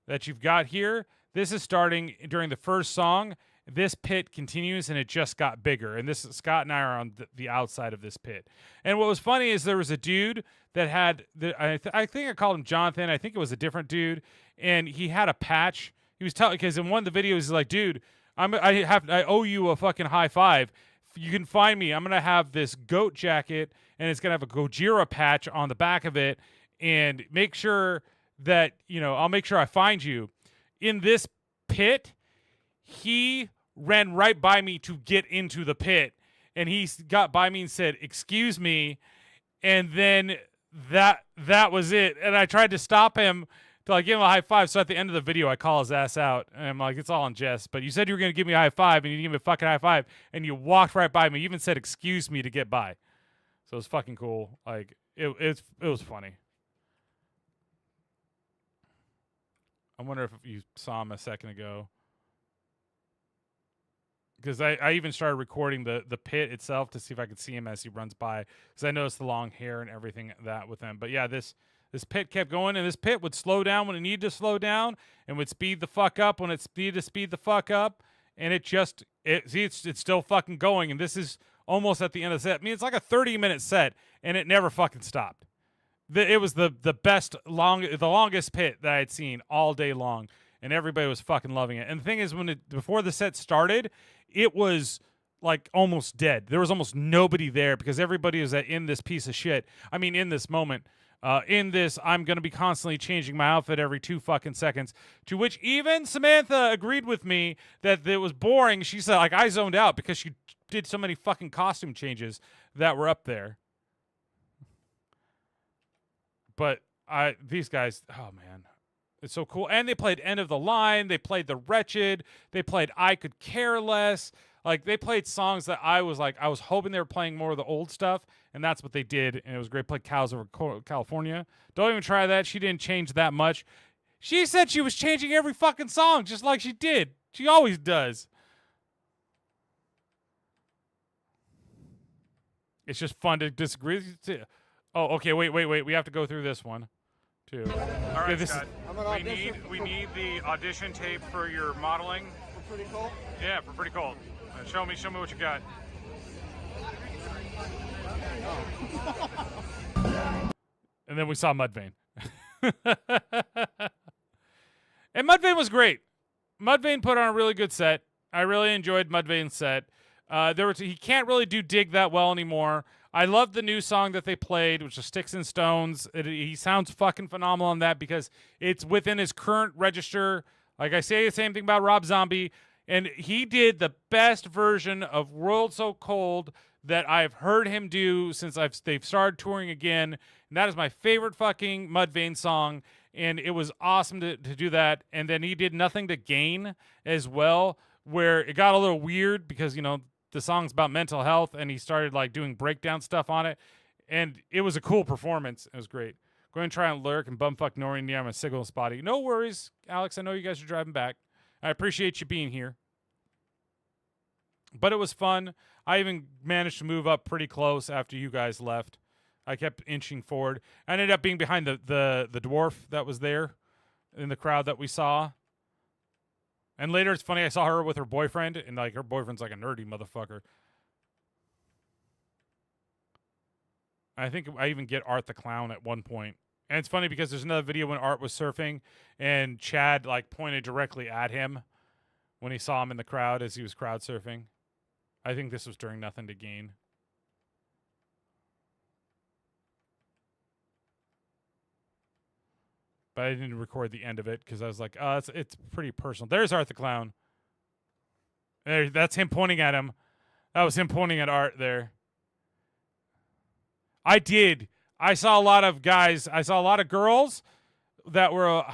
that you've got here, this is starting during the first song. This pit continues, and it just got bigger. And this Scott and I are on the outside of this pit. And what was funny is there was a dude that had I think I called him Jonathan. I think it was a different dude, and he had a patch. He was telling, because in one of the videos he's like, dude, I owe you a fucking high five. You can find me. I'm gonna have this goat jacket, and it's gonna have a Gojira patch on the back of it, and make sure that I'll make sure I find you in this pit. He ran right by me to get into the pit, and he got by me and said, "Excuse me," and then that was it. And I tried to stop him to like give him a high five. So at the end of the video, I call his ass out, and I'm like, "It's all in jest, but you said you were gonna give me a high five, and you didn't give me a fucking high five, and you walked right by me. You even said excuse me to get by." So it was fucking cool. Like it was funny. I wonder if you saw him a second ago, because I even started recording the pit itself to see if I could see him as he runs by, because I noticed the long hair and everything that with him. But yeah, this pit kept going, and this pit would slow down when it needed to slow down, and would speed the fuck up when it needed to speed the fuck up, and it's still fucking going, and this is almost at the end of the set. I mean, it's like a 30-minute set, and it never fucking stopped. It was the longest pit that I had seen all day long, and everybody was fucking loving it. And the thing is, before the set started, it was like almost dead. There was almost nobody there, because everybody was in this piece of shit. I mean, in this moment, in this, I'm going to be constantly changing my outfit every 2 fucking seconds, to which even Samantha agreed with me that it was boring. She said, like, I zoned out because she did so many fucking costume changes that were up there. But these guys, oh man, it's so cool. And they played End of the Line. They played The Wretched. They played I Could Care Less. Like, they played songs that I was hoping they were playing more of the old stuff, and that's what they did, and it was great. Played Cows Over California. Don't even try that. She didn't change that much. She said she was changing every fucking song, just like she did. She always does. It's just fun to disagree. Oh, okay, wait. We have to go through this one, too. All right, Scott. We need the audition tape for your modeling. For Pretty Cold? Yeah, for Pretty Cold. Show me what you got. And then we saw Mudvayne. And Mudvayne was great. Mudvayne put on a really good set. I really enjoyed Mudvayne's set. He can't really do Dig that well anymore. I love the new song that they played, which is Sticks and Stones. He sounds fucking phenomenal on that, because it's within his current register. Like I say the same thing about Rob Zombie. And he did the best version of World So Cold that I've heard him do since they've started touring again. And that is my favorite fucking Mudvayne song. And it was awesome to do that. And then he did Nothing to Gain as well, where it got a little weird because, the song's about mental health, and he started like doing breakdown stuff on it. And it was a cool performance. It was great. Going to try and lurk and bumfuck Nori near my signal spotty. No worries, Alex. I know you guys are driving back. I appreciate you being here. But it was fun. I even managed to move up pretty close after you guys left. I kept inching forward. I ended up being behind the dwarf that was there in the crowd that we saw. And later, it's funny, I saw her with her boyfriend, and like her boyfriend's like a nerdy motherfucker. I think I even get Art the Clown at one point. And it's funny because there's another video when Art was surfing, and Chad like pointed directly at him when he saw him in the crowd as he was crowd surfing. I think this was during Nothing to Gain. But I didn't record the end of it because I was like, oh, it's pretty personal. There's Art the Clown. That's him pointing at him. That was him pointing at Art there. I saw a lot of guys. I saw a lot of girls that were,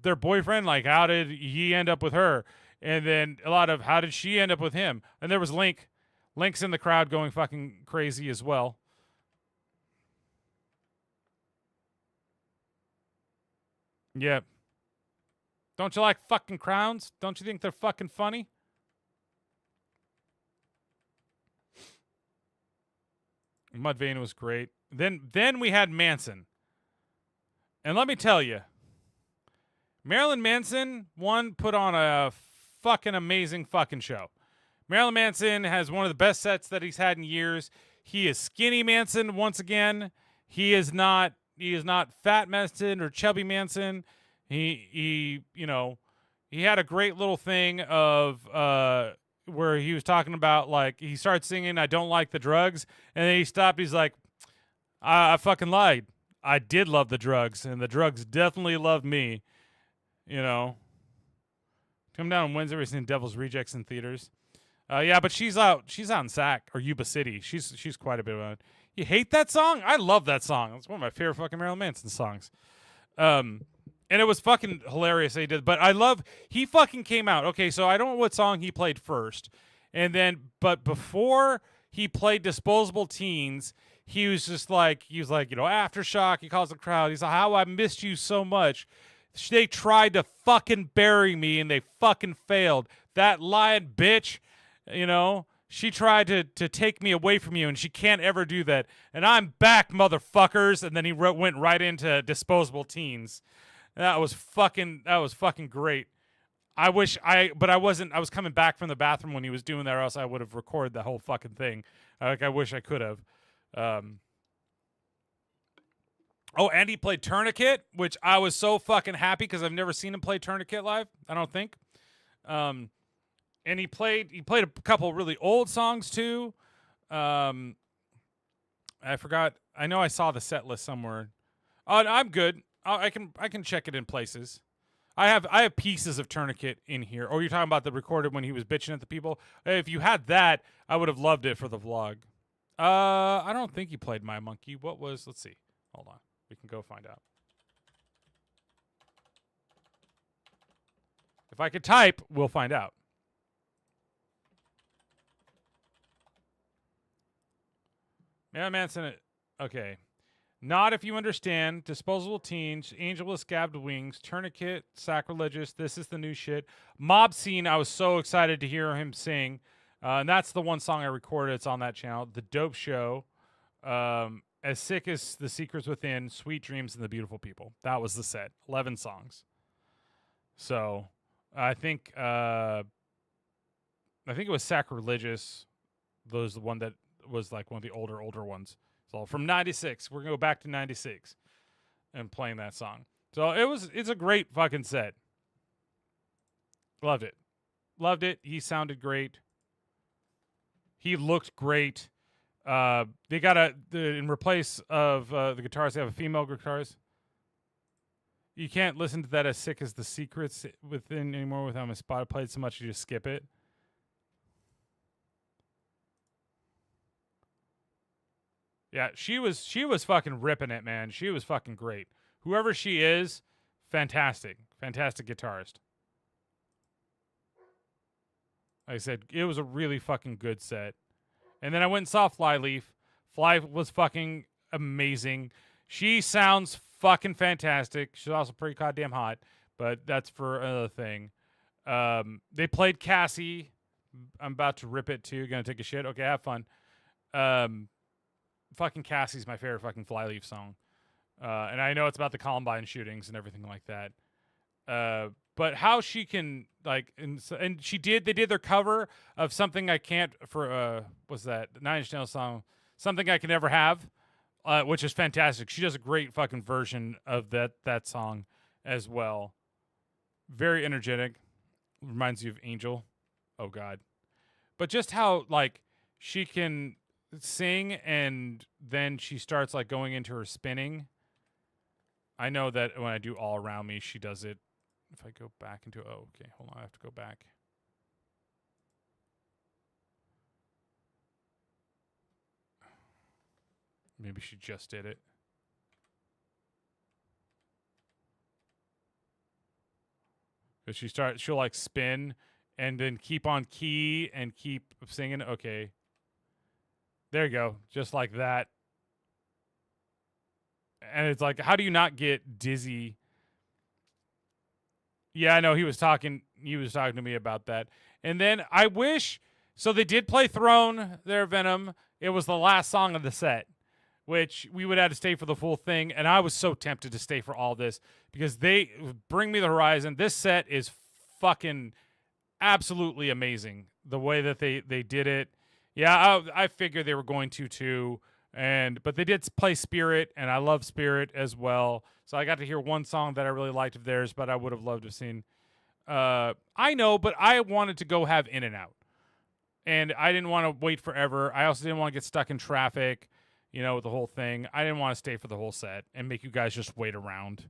their boyfriend, like, how did he end up with her? And then a lot of, how did she end up with him? And there was Link. Link's in the crowd going fucking crazy as well. Yeah. Don't you like fucking crowns? Don't you think they're fucking funny? Mudvayne was great. Then we had Manson. And let me tell you, Marilyn Manson, put on a fucking amazing fucking show. Marilyn Manson has one of the best sets that he's had in years. He is skinny Manson once again. He is not fat Manson or chubby Manson. He had a great little thing of where he was talking about, like, he started singing "I Don't Like the Drugs," and then he stopped. He's like, I fucking lied. I did love the drugs, and the drugs definitely loved me. You know. Come down on Wednesday. We're seeing Devil's Rejects in theaters. Yeah, but she's out in Sac or Yuba City. She's quite a bit of it. You hate that song? I love that song. It's one of my favorite fucking Marilyn Manson songs. And it was fucking hilarious they did. But he fucking came out. Okay, so I don't know what song he played first. But before he played Disposable Teens, he was like, Aftershock. He calls the crowd. He's like, how I missed you so much. They tried to fucking bury me and they fucking failed. That lying bitch, she tried to take me away from you and she can't ever do that. And I'm back, motherfuckers. And then he went right into Disposable Teens. That was fucking great. I was coming back from the bathroom when he was doing that, or else I would have recorded the whole fucking thing. I wish I could have. And he played Tourniquet, which I was so fucking happy because I've never seen him play Tourniquet live, I don't think. And he played a couple really old songs too. I forgot. I know I saw the set list somewhere. I'm good. I can check it in places. I have pieces of Tourniquet in here. Oh, you're talking about the recorded when he was bitching at the people? If you had that, I would have loved it for the vlog. I don't think he played My Monkey. Let's see. Hold on. We can go find out. If I could type, we'll find out. Yeah, Manson. Okay. Not If You Understand, Disposable Teens, Angel with Scabbed Wings, Tourniquet, Sacrilegious, This Is the New Shit. Mob Scene, I was so excited to hear him sing. And that's the one song I recorded. It's on that channel. The Dope Show. As Sick as The Secrets Within, Sweet Dreams, and The Beautiful People. That was the set. 11 songs. So, I think it was Sacrilegious. Those the one that was like one of the older ones. So from 96, we're going to go back to 96 and playing that song. So it's a great fucking set. Loved it. He sounded great. He looked great. They got in replace of the guitars, they have a female guitarist. You can't listen to that As Sick as The Secrets Within anymore without my spot played so much you just skip it. Yeah, she was fucking ripping it, man. She was fucking great. Whoever she is, fantastic guitarist. Like I said, it was a really fucking good set. And then I went and saw Flyleaf. Fly was fucking amazing. She sounds fucking fantastic. She's also pretty goddamn hot, but that's for another thing. They played Cassie. I'm about to rip it too. Gonna take a shit. Okay, have fun. Fucking Cassie's my favorite fucking Flyleaf song. And I know it's about the Columbine shootings and everything like that. But how she can, like, and they did their cover of Something I Can't, for what's that, the 9 Inch Nails song, Something I Can Never Have, which is fantastic. She does a great fucking version of that song as well. Very energetic. Reminds you of Angel. Oh God. But just how, like, she can sing and then she starts like going into her spinning. I know that when I do All Around Me, she does it. If I go back into, hold on, I have to go back. Maybe she just did it. Because she'll like spin and then keep on key and keep singing. Okay. There you go. Just like that. And it's like, how do you not get dizzy Yeah, I know he was talking. He was talking to me about that. And then I wish. So they did play Throne, their Venom. It was the last song of the set, which we would have to stay for the full thing. And I was so tempted to stay for all this because they Bring Me the Horizon. This set is fucking absolutely amazing. The way that they did it. Yeah, I figured they were going to too. But they did play Spirit, and I love Spirit as well. So I got to hear one song that I really liked of theirs, but I would have loved to have seen. I know, but I wanted to go have In and Out, and I didn't want to wait forever. I also didn't want to get stuck in traffic, with the whole thing. I didn't want to stay for the whole set and make you guys just wait around.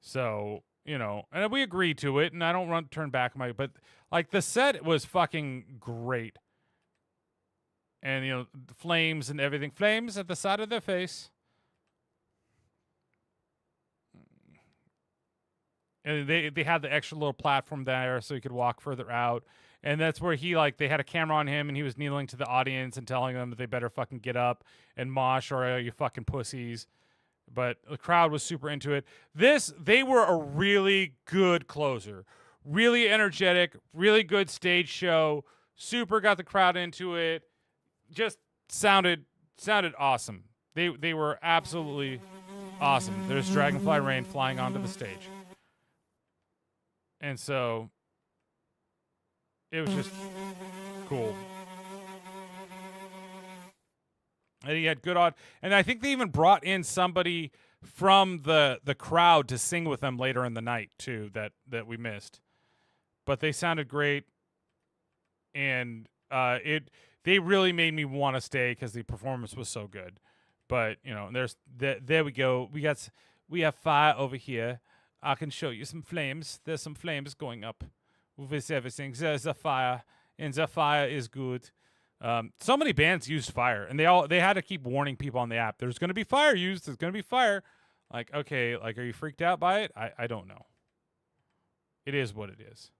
So and we agreed to it, and I don't turn back but like the set was fucking great. And, the flames and everything. Flames at the side of their face. And they had the extra little platform there so he could walk further out. And that's where they had a camera on him and he was kneeling to the audience and telling them that they better fucking get up and mosh or you fucking pussies. But the crowd was super into it. They were a really good closer. Really energetic, really good stage show. Super got the crowd into it. Just sounded awesome. They were absolutely awesome. There's Dragonfly Rain flying onto the stage. And so it was just cool. And he had good odd. And I think they even brought in somebody from the crowd to sing with them later in the night too that we missed. But they sounded great. And they really made me want to stay because the performance was so good. But there we go. We have fire over here. I can show you some flames. There's some flames going up with everything. There's a fire, and the fire is good. So many bands used fire, and they had to keep warning people on the app. There's going to be fire used. There's going to be fire. Like, okay, are you freaked out by it? I don't know. It is what it is.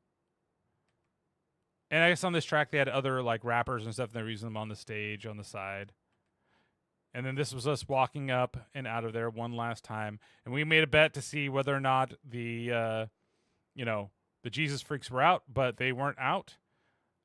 And I guess on this track they had other rappers and stuff, and they were using them on the stage on the side. And then this was us walking up and out of there one last time, and we made a bet to see whether or not the Jesus Freaks were out, but they weren't out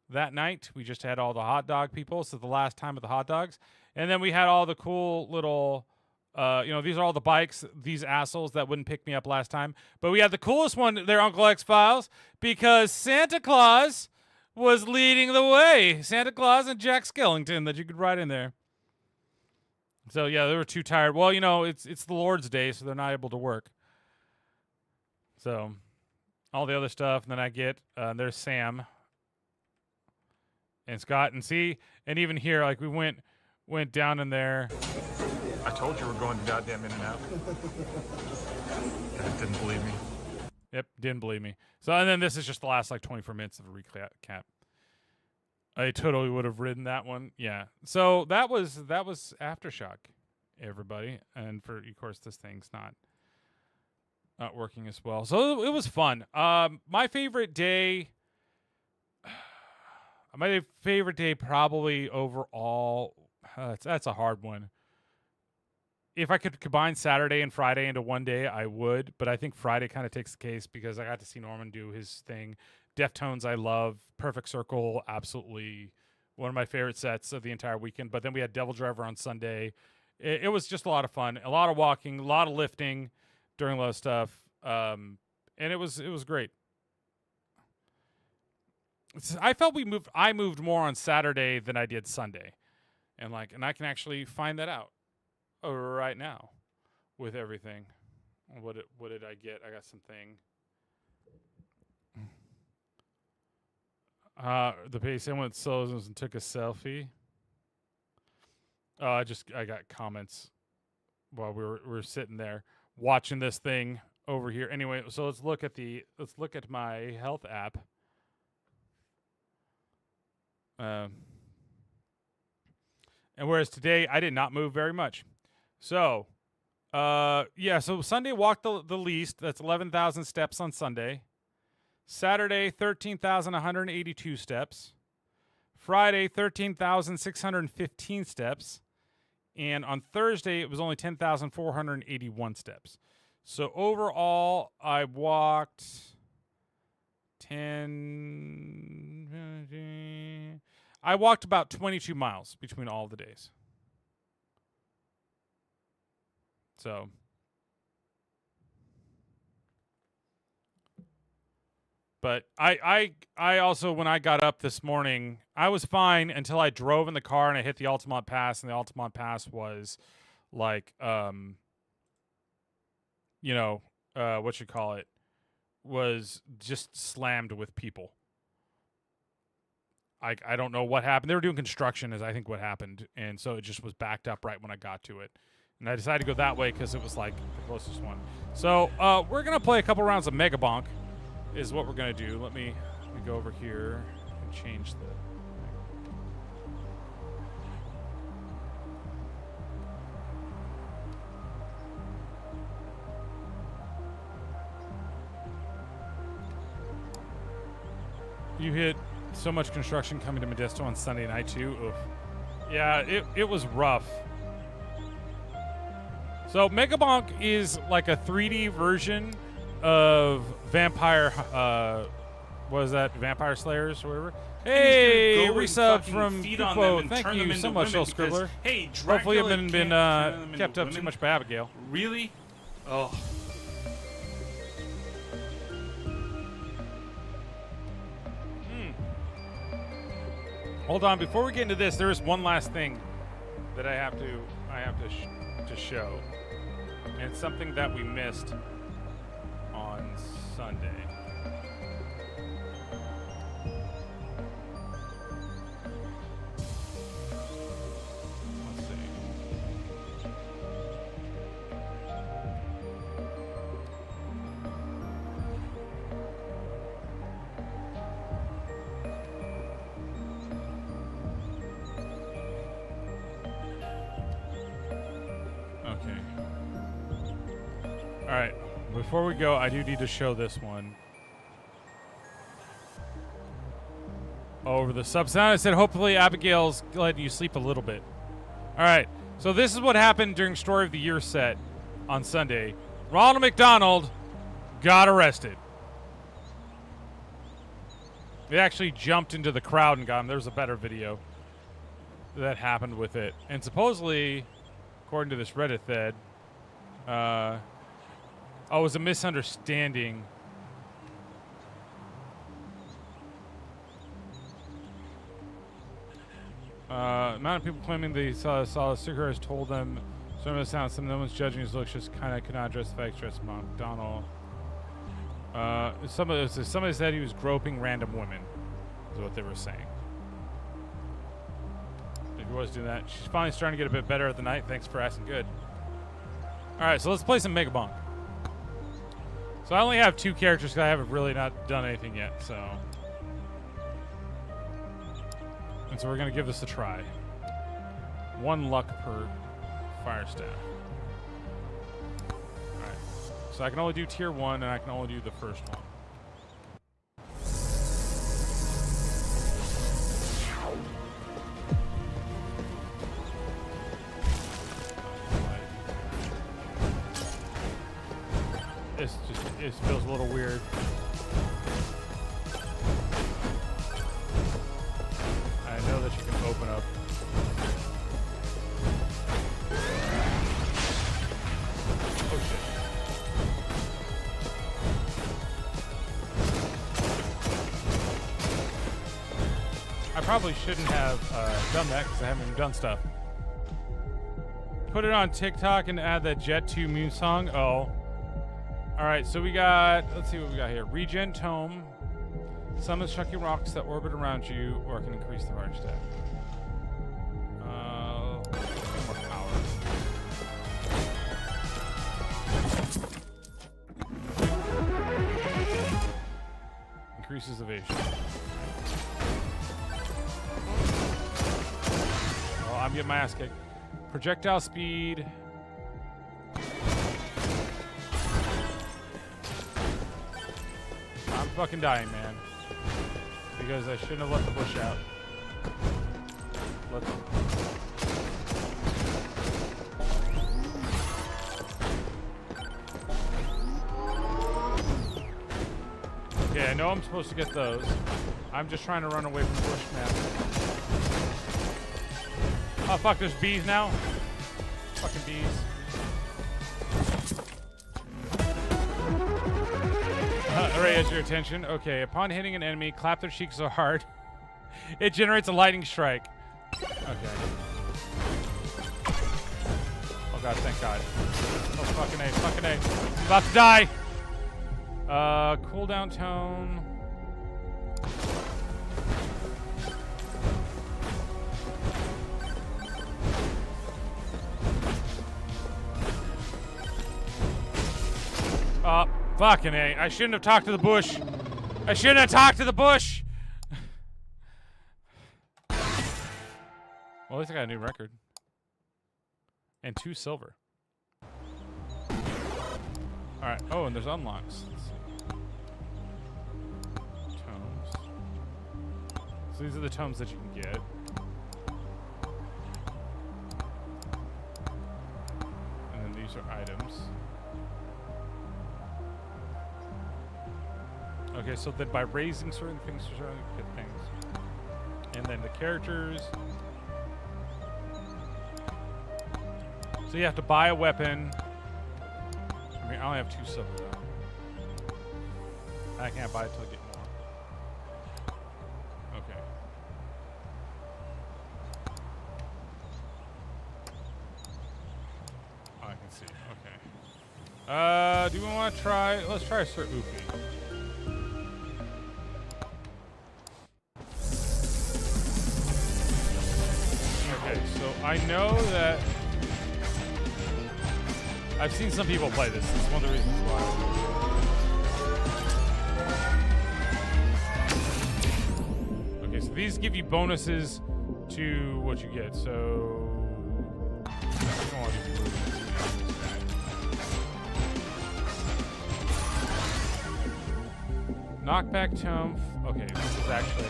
that night. We just had all the hot dog people, so the last time with the hot dogs, and then we had all the cool little. These are all the bikes, these assholes that wouldn't pick me up last time. But we had the coolest one there, Uncle X-Files, because Santa Claus was leading the way. Santa Claus and Jack Skellington that you could ride in there. So, yeah, they were too tired. Well, it's the Lord's Day, so they're not able to work. So, all the other stuff. And then I get, there's Sam and Scott. And even here, we went down in there. I told you we're going to goddamn In and Out. Didn't believe me. Yep, didn't believe me. So, and then this is just the last 24 minutes of a recap. I totally would have ridden that one. Yeah. So that was Aftershock, everybody. And of course, this thing's not working as well. So it was fun. My favorite day probably overall. That's a hard one. If I could combine Saturday and Friday into one day, I would. But I think Friday kind of takes the case because I got to see Norman do his thing. Deftones, I love. Perfect Circle, absolutely one of my favorite sets of the entire weekend. But then we had Devil Driver on Sunday. It was just a lot of fun. A lot of walking, a lot of lifting during a lot of stuff. And it was great. I felt I moved more on Saturday than I did Sunday. And I can actually find that out right now with everything. What did I get? I got something. The patient went solos and took a selfie. I got comments while we were sitting there watching this thing over here. Anyway, so let's look at my health app. And whereas today I did not move very much. So, so Sunday walked the least. That's 11,000 steps on Sunday. Saturday, 13,182 steps. Friday, 13,615 steps. And on Thursday, it was only 10,481 steps. So overall, I walked 10. I walked about 22 miles between all the days. So. But I also, when I got up this morning, I was fine until I drove in the car and I hit the Altamont Pass, and the Altamont Pass was like, what you call it, was just slammed with people. I don't know what happened. They were doing construction, is I think what happened, and so it just was backed up right when I got to it. And I decided to go that way because it was like the closest one. So we're gonna play a couple rounds of Megabonk. Is what we're gonna do. Let me go over here and change the. You hit so much construction coming to Modesto on Sunday night too. Oof. Yeah, it was rough. So Megabonk is like a 3D version of Vampire, what is that? Vampire Slayers or whatever. Hey, resub from Kupo. Thank you so much, Soul Scribbler. Hey, hopefully I've been kept up too much by Abigail. Really? Oh. Hold on, before we get into this, there is one last thing that I have to show, and it's something that we missed on Sunday. Let's see. Okay. All right. Before we go, I do need to show this one. Over the sub sound, I said hopefully Abigail's letting you sleep a little bit. All right, so this is what happened during Story of the Year set on Sunday. Ronald McDonald got arrested. They actually jumped into the crowd and got him. There's a better video that happened with it. And supposedly, according to this Reddit thread, it was a misunderstanding. Amount of people claiming they saw a sticker has told them some of the sound, some no one's judging his looks, just kind of could not address the facts. Dressed McDonald. Somebody said he was groping random women, is what they were saying. If he was doing that, she's finally starting to get a bit better at the night. Thanks for asking. Good. All right, so let's play some Megabonk. So I only have 2 characters because I haven't really not done anything yet, so. And so we're going to give this a try. 1 luck per fire staff. Alright. So I can only do tier 1, and I can only do the first one. It feels a little weird. I know that you can open up. Oh shit. I probably shouldn't have done that because I haven't even done stuff. Put it on TikTok and add that Jet 2 Moon song. Oh. Alright, so we got, let's see what we got here. Regen Tome. Summons chunky rocks that orbit around you, or can increase the fire staff. More power. Increases evasion. Oh, I'm getting my ass kicked. Projectile speed. I'm fucking dying, man. Because I shouldn't have let the bush out. Okay, I know I'm supposed to get those. I'm just trying to run away from bush map. Oh fuck, there's bees now? Fucking bees. Alright, has your attention. Okay, upon hitting an enemy, clap their cheeks so hard it generates a lightning strike. Okay. Oh god, thank god. Oh fucking A, fucking A. I'm about to die! Cooldown tone. Fucking A. I shouldn't have talked to the bush. I shouldn't have talked to the bush! Well, at least I got a new record. And 2 silver. Alright. Oh, and there's unlocks. Let's see. Tomes. So these are the tomes that you can get. And then these are items. Okay, so then by raising certain things, you get things. And then the characters. So you have to buy a weapon. I mean, I only have 2 silver though. I can't buy it till I get more. Okay. Oh, I can see. Okay. Do we want to try? Let's try Sir Oofy. Okay, so I know that I've seen some people play this. It's one of the reasons why. Okay, so these give you bonuses to what you get. So I don't want to do knockback tome. Okay, this is actually.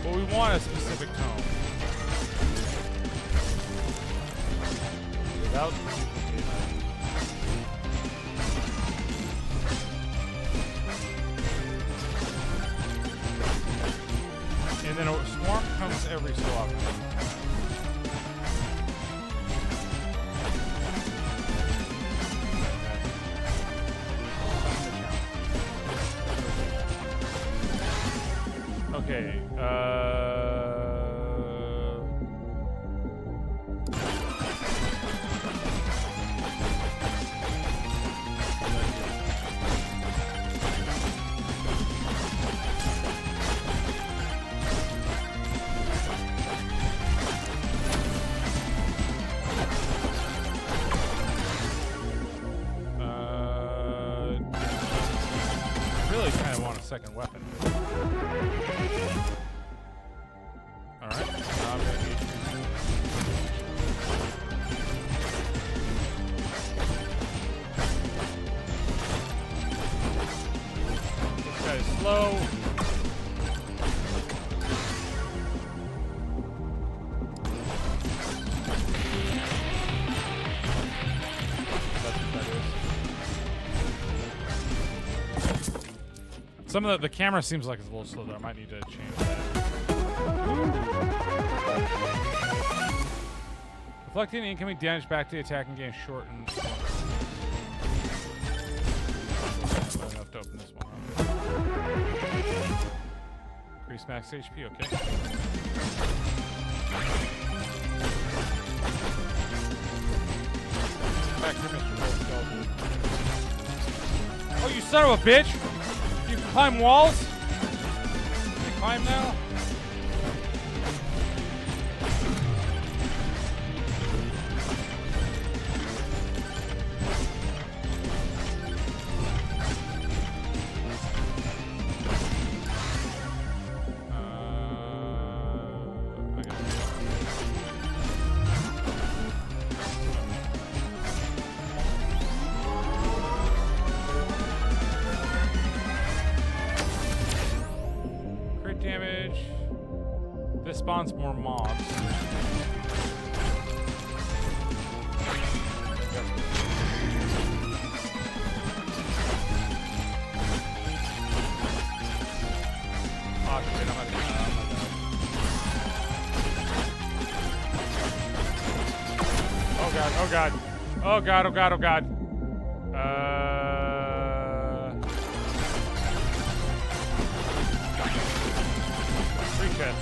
We want a specific tone. Without and then a swarm comes every so often. Okay, really kind of want a second weapon. Alright, now I'm gonna need this guy is slow. That's what that is. Some of the camera seems like it's a little slow there. I might need to change that. Reflecting incoming damage back to the attacking game shortened. I don't have to open this one up. Increase max HP, okay. Back here, Mr. Skeleton. Oh, you son of a bitch! You can climb walls? You can climb now? This spawns more mobs. Oh shit, I'm oh god, oh god. Oh god, oh god, oh god. Free cat.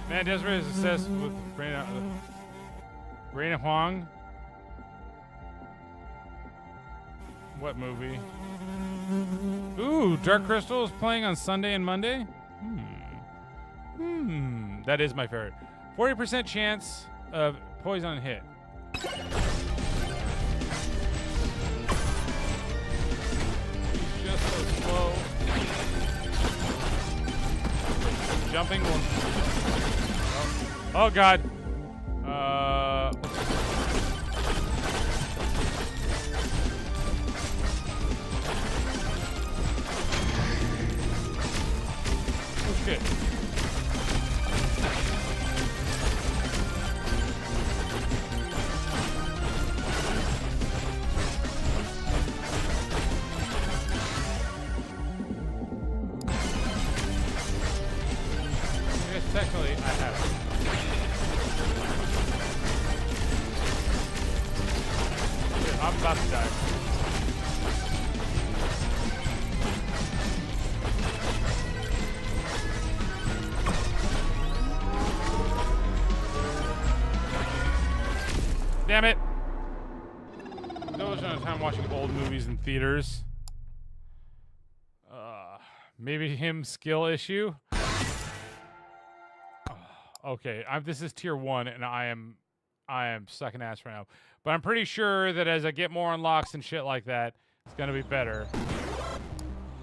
Man, Desiree is obsessed with Raina Huang. What movie? Ooh, Dark Crystal is playing on Sunday and Monday? That is my favorite. 40% chance of poison hit. He's just so slow. Jumping one. Oh god. Oh shit. Technically, I have it. Shit, I'm about to die. Damn it! There was no time watching old movies in theaters. Maybe him skill issue. Okay, this is tier 1, and I am sucking ass right now. But I'm pretty sure that as I get more unlocks and shit like that, it's gonna be better.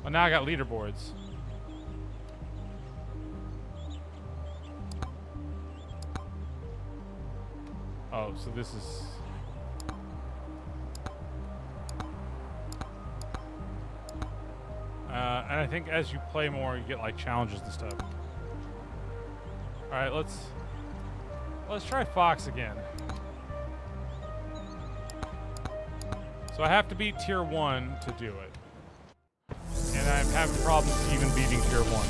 Well, now I got leaderboards. Oh, so this is... and I think as you play more, you get like challenges and stuff. All right, let's try Fox again. So I have to beat tier 1 to do it. And I'm having problems even beating tier 1.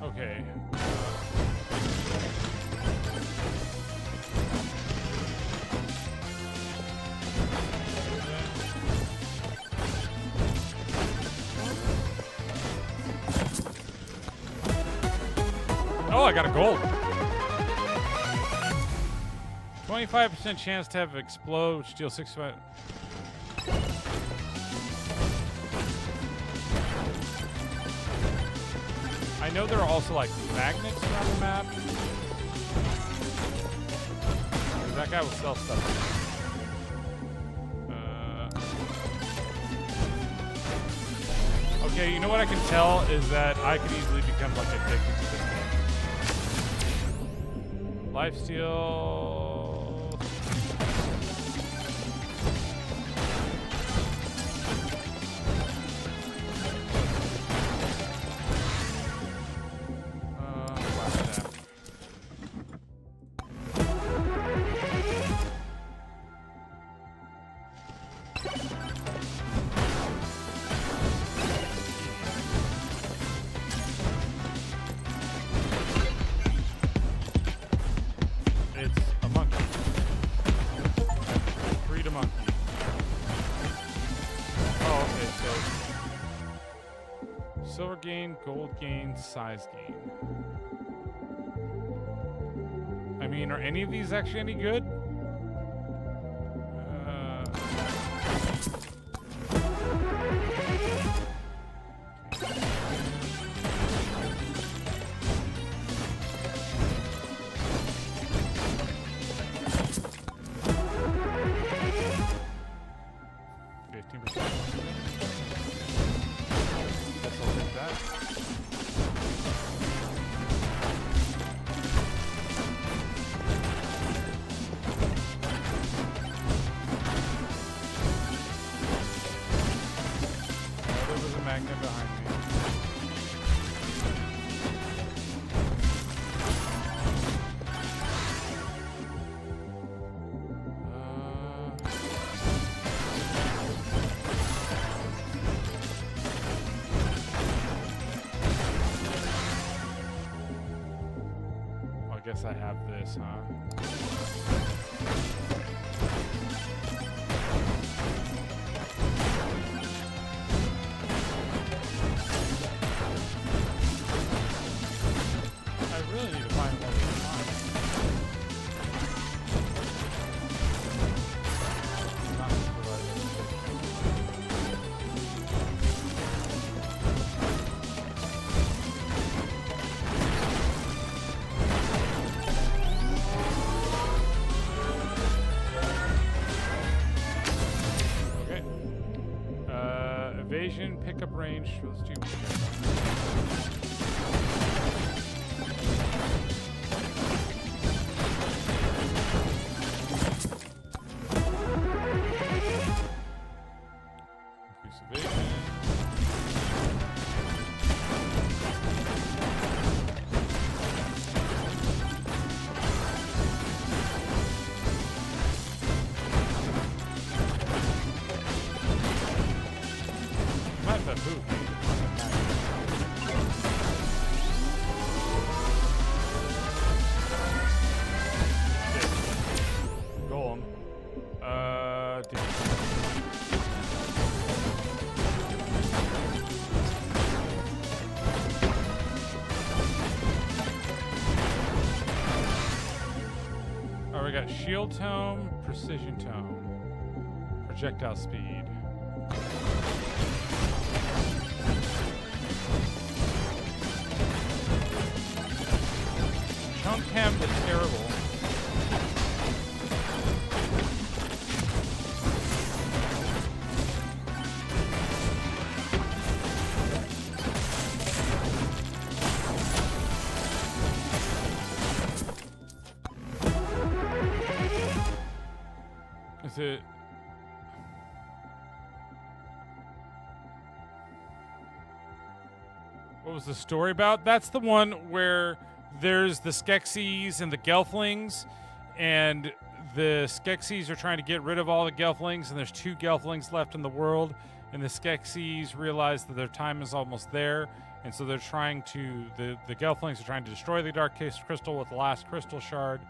Okay. Oh, I got a gold. 25% chance to have explode, which deals 65. I know there are also like magnets around the map. That guy will sell stuff. Okay, you know what I can tell is that I could easily become like addicted to this game. Lifesteal. Silver gain, gold gain, size gain. I mean, are any of these actually any good? guess I have this, huh? I really need to find one of these lines. Not okay. Evasion, pickup range. Let's do increase evasion. Might have moved. Golem. Oh, we got shield tome, precision tome, projectile speed. Chunk cam is terrible. Is it? What was the story about? That's the one where there's the Skeksis and the Gelflings, and the Skeksis are trying to get rid of all the Gelflings, and there's 2 Gelflings left in the world, and the Skeksis realize that their time is almost there, and so they're trying to, the Gelflings are trying to destroy the Dark Crystal with the last crystal shard,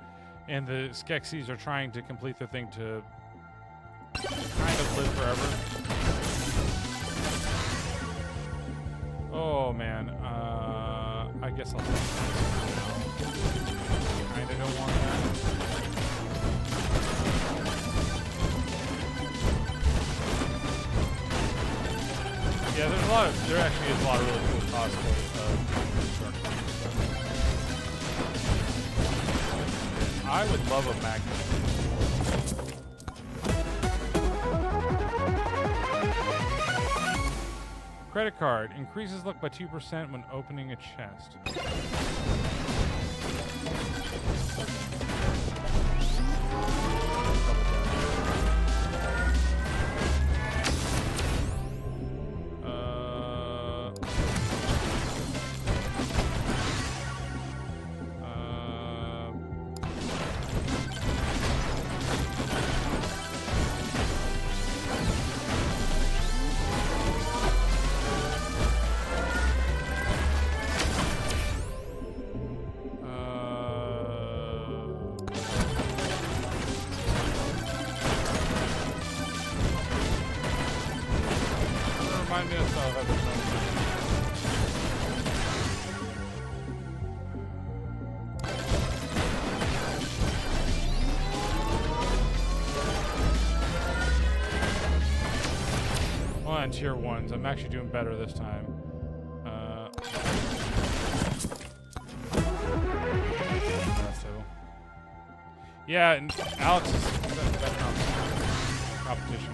and the Skeksis are trying to complete the thing to kind of live forever. Oh man, I guess I'll take that. Kinda don't want that. Yeah, there actually is a lot of really cool cosplay of I would love a magnet. Credit card increases luck by 2% when opening a chest. Remind me of stuff I've been Well, on tier 1s, I'm actually doing better this time. Yeah, and Alex is better competition.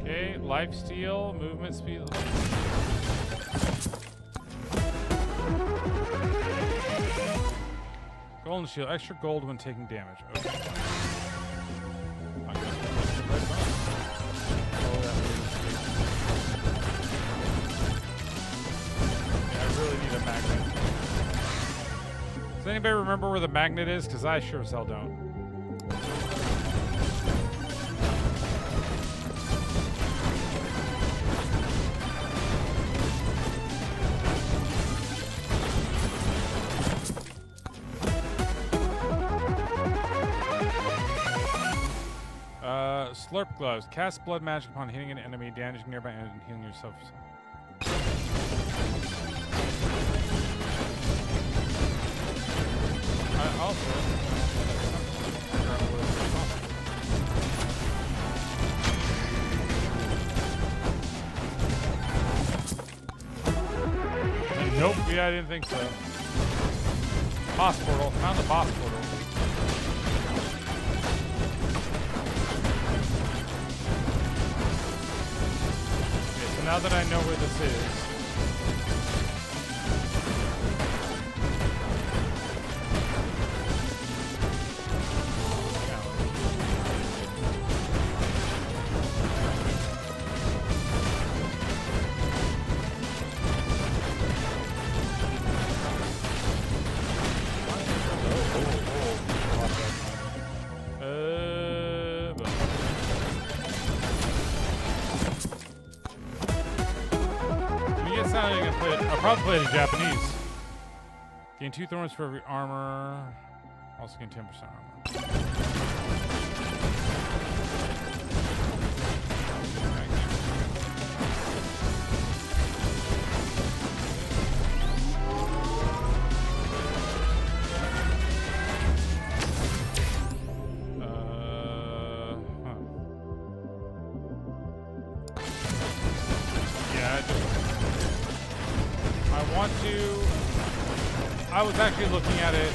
Okay, lifesteal, movement speed. Golden shield, extra gold when taking damage. Okay. Does anybody remember where the magnet is? Because I sure as hell don't. Slurp gloves. Cast blood magic upon hitting an enemy, damaging nearby and healing yourself. I also nope, yeah, I didn't think so. Boss portal. Found the boss portal. Now that I know where this is. I'll probably play it in Japanese. Gain 2 thorns for every armor. Also gain 10% armor. I was actually looking at it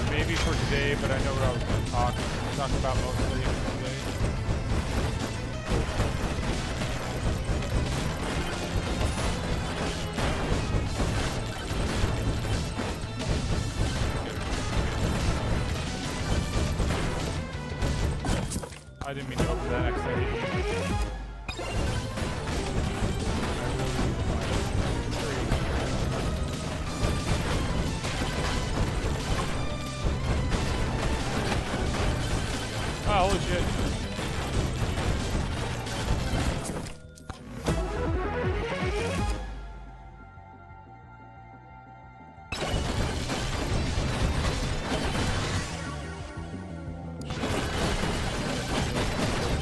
maybe for today, but I know what I was going to talk about mostly today. I didn't mean to open that accidentally. Oh, holy shit.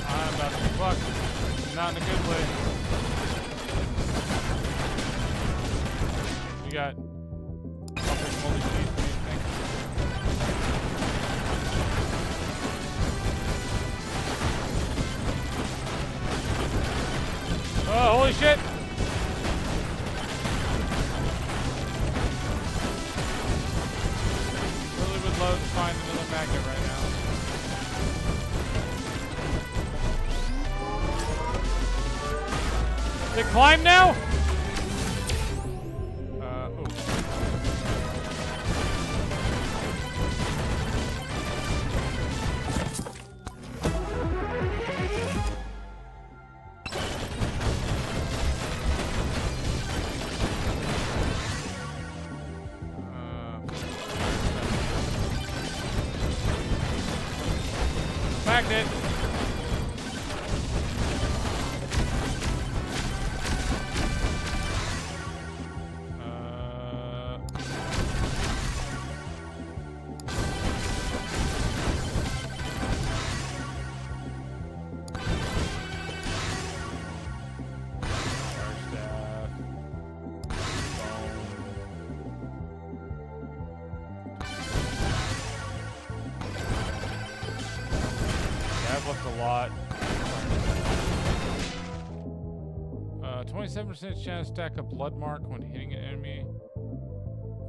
I'm about to be fucked. Not in a good way. We got holy cheese. Oh, holy shit! Really would love to find another magnet right now. Did it climb now? Magnet. I've left a lot. 27% chance to stack a blood mark when hitting an enemy.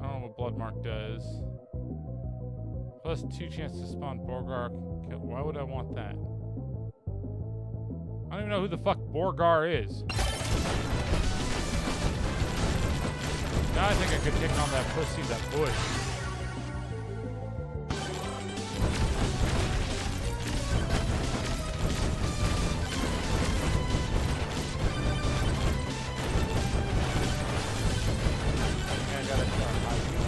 I don't know what blood mark does. Plus 2 chances to spawn Borgar. Why would I want that? I don't even know who the fuck Borgar is. Now I think I could take on that pussy, that bush. I gotta start hiding.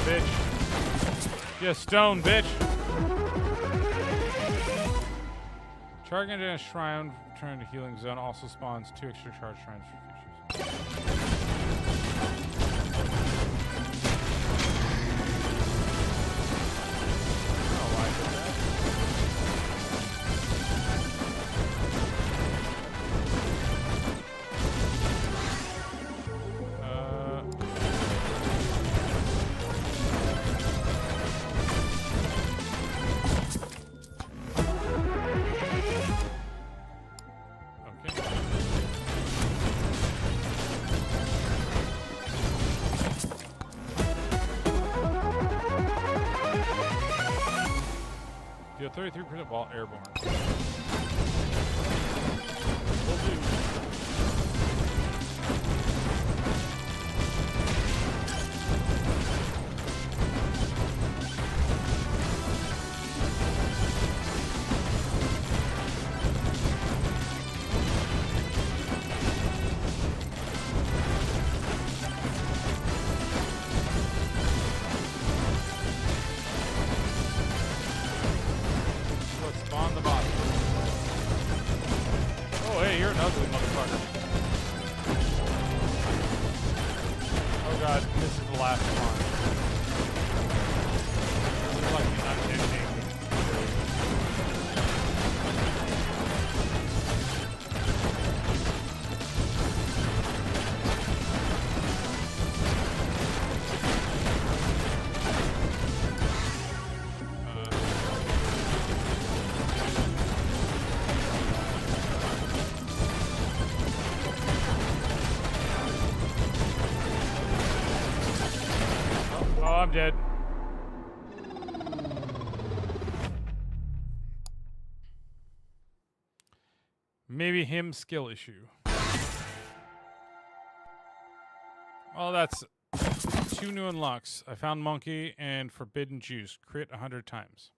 bitch. You stone, bitch. Charging into a shrine, return to healing zone also spawns 2 extra charge shrines for features. Deal 33% while airborne. Spawn the bot. Oh, hey, you're an ugly motherfucker. Oh god, this is the last one. This is like the unending. Oh, I'm dead. Maybe him skill issue. Well, that's 2 new unlocks. I found Monkey and Forbidden Juice. Crit 100 times.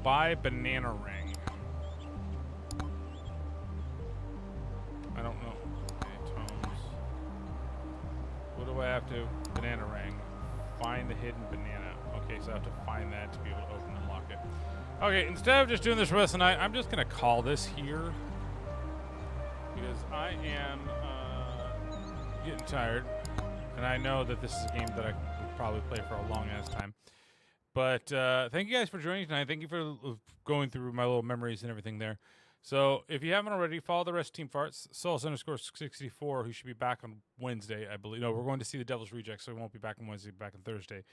Buy banana ring. I don't know. Okay, tomes. What do I have to? Banana ring. Find the hidden banana. Okay, so I have to find that to be able to open and unlock it. Okay, instead of just doing this for the rest of the night, I'm just going to call this here. Because I am getting tired. And I know that this is a game that I could probably play for a long ass time. But thank you guys for joining tonight. Thank you for going through my little memories and everything there. So if you haven't already, follow the rest of Team Farts. Souls_64, who should be back on Wednesday, I believe. No, we're going to see the Devil's Reject, so we won't be back on Wednesday, back on Thursday.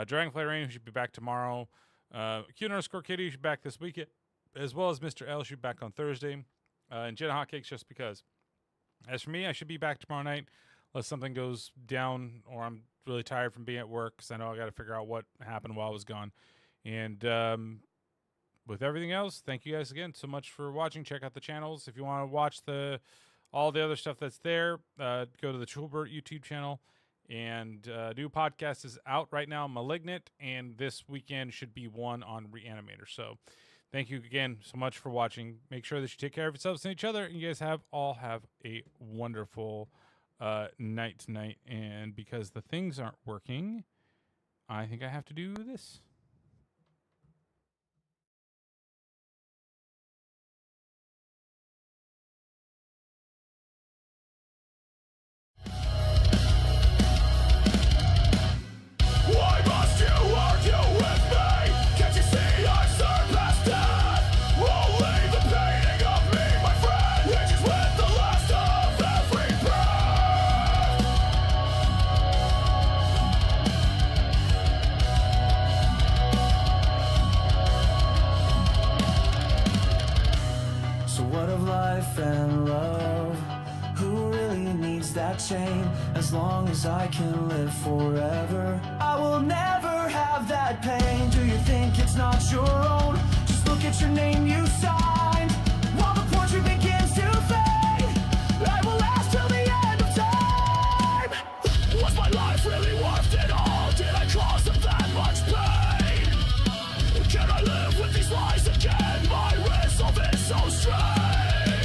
Dragonfly Rain, who should be back tomorrow. Q_Kitty, who should be back this weekend, as well as Mr. L, should be back on Thursday. And Jenna Hotcakes, just because. As for me, I should be back tomorrow night, unless something goes down or I'm really tired from being at work, because I know I got to figure out what happened while I was gone. And with everything else, thank you guys again so much for watching. Check out the channels. If you want to watch all the other stuff that's there, go to the Chulbert YouTube channel. And new podcast is out right now, Malignant, and this weekend should be one on Reanimator. So thank you again so much for watching. Make sure that you take care of yourselves and each other, and you guys all have a wonderful night tonight. And because the things aren't working, I think I have to do this. Why must you argue with me? Can't you see I've surpassed death? Only the painting of me, my friend, reaches with the last of every breath. So what of life and love? Who really needs that chain? As long as I can live forever, I will never have that pain. Do you think it's not your own? Just look at your name you signed. While the portrait begins to fade, I will last till the end of time. Was my life really worth it all? Did I cause them that much pain? Can I live with these lies again? My resolve is so strange.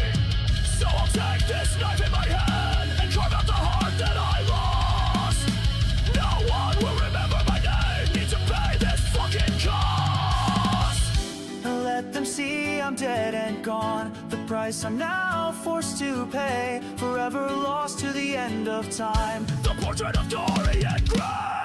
gone, the price I'm now forced to pay, forever lost to the end of time. The portrait of Dorian Gray.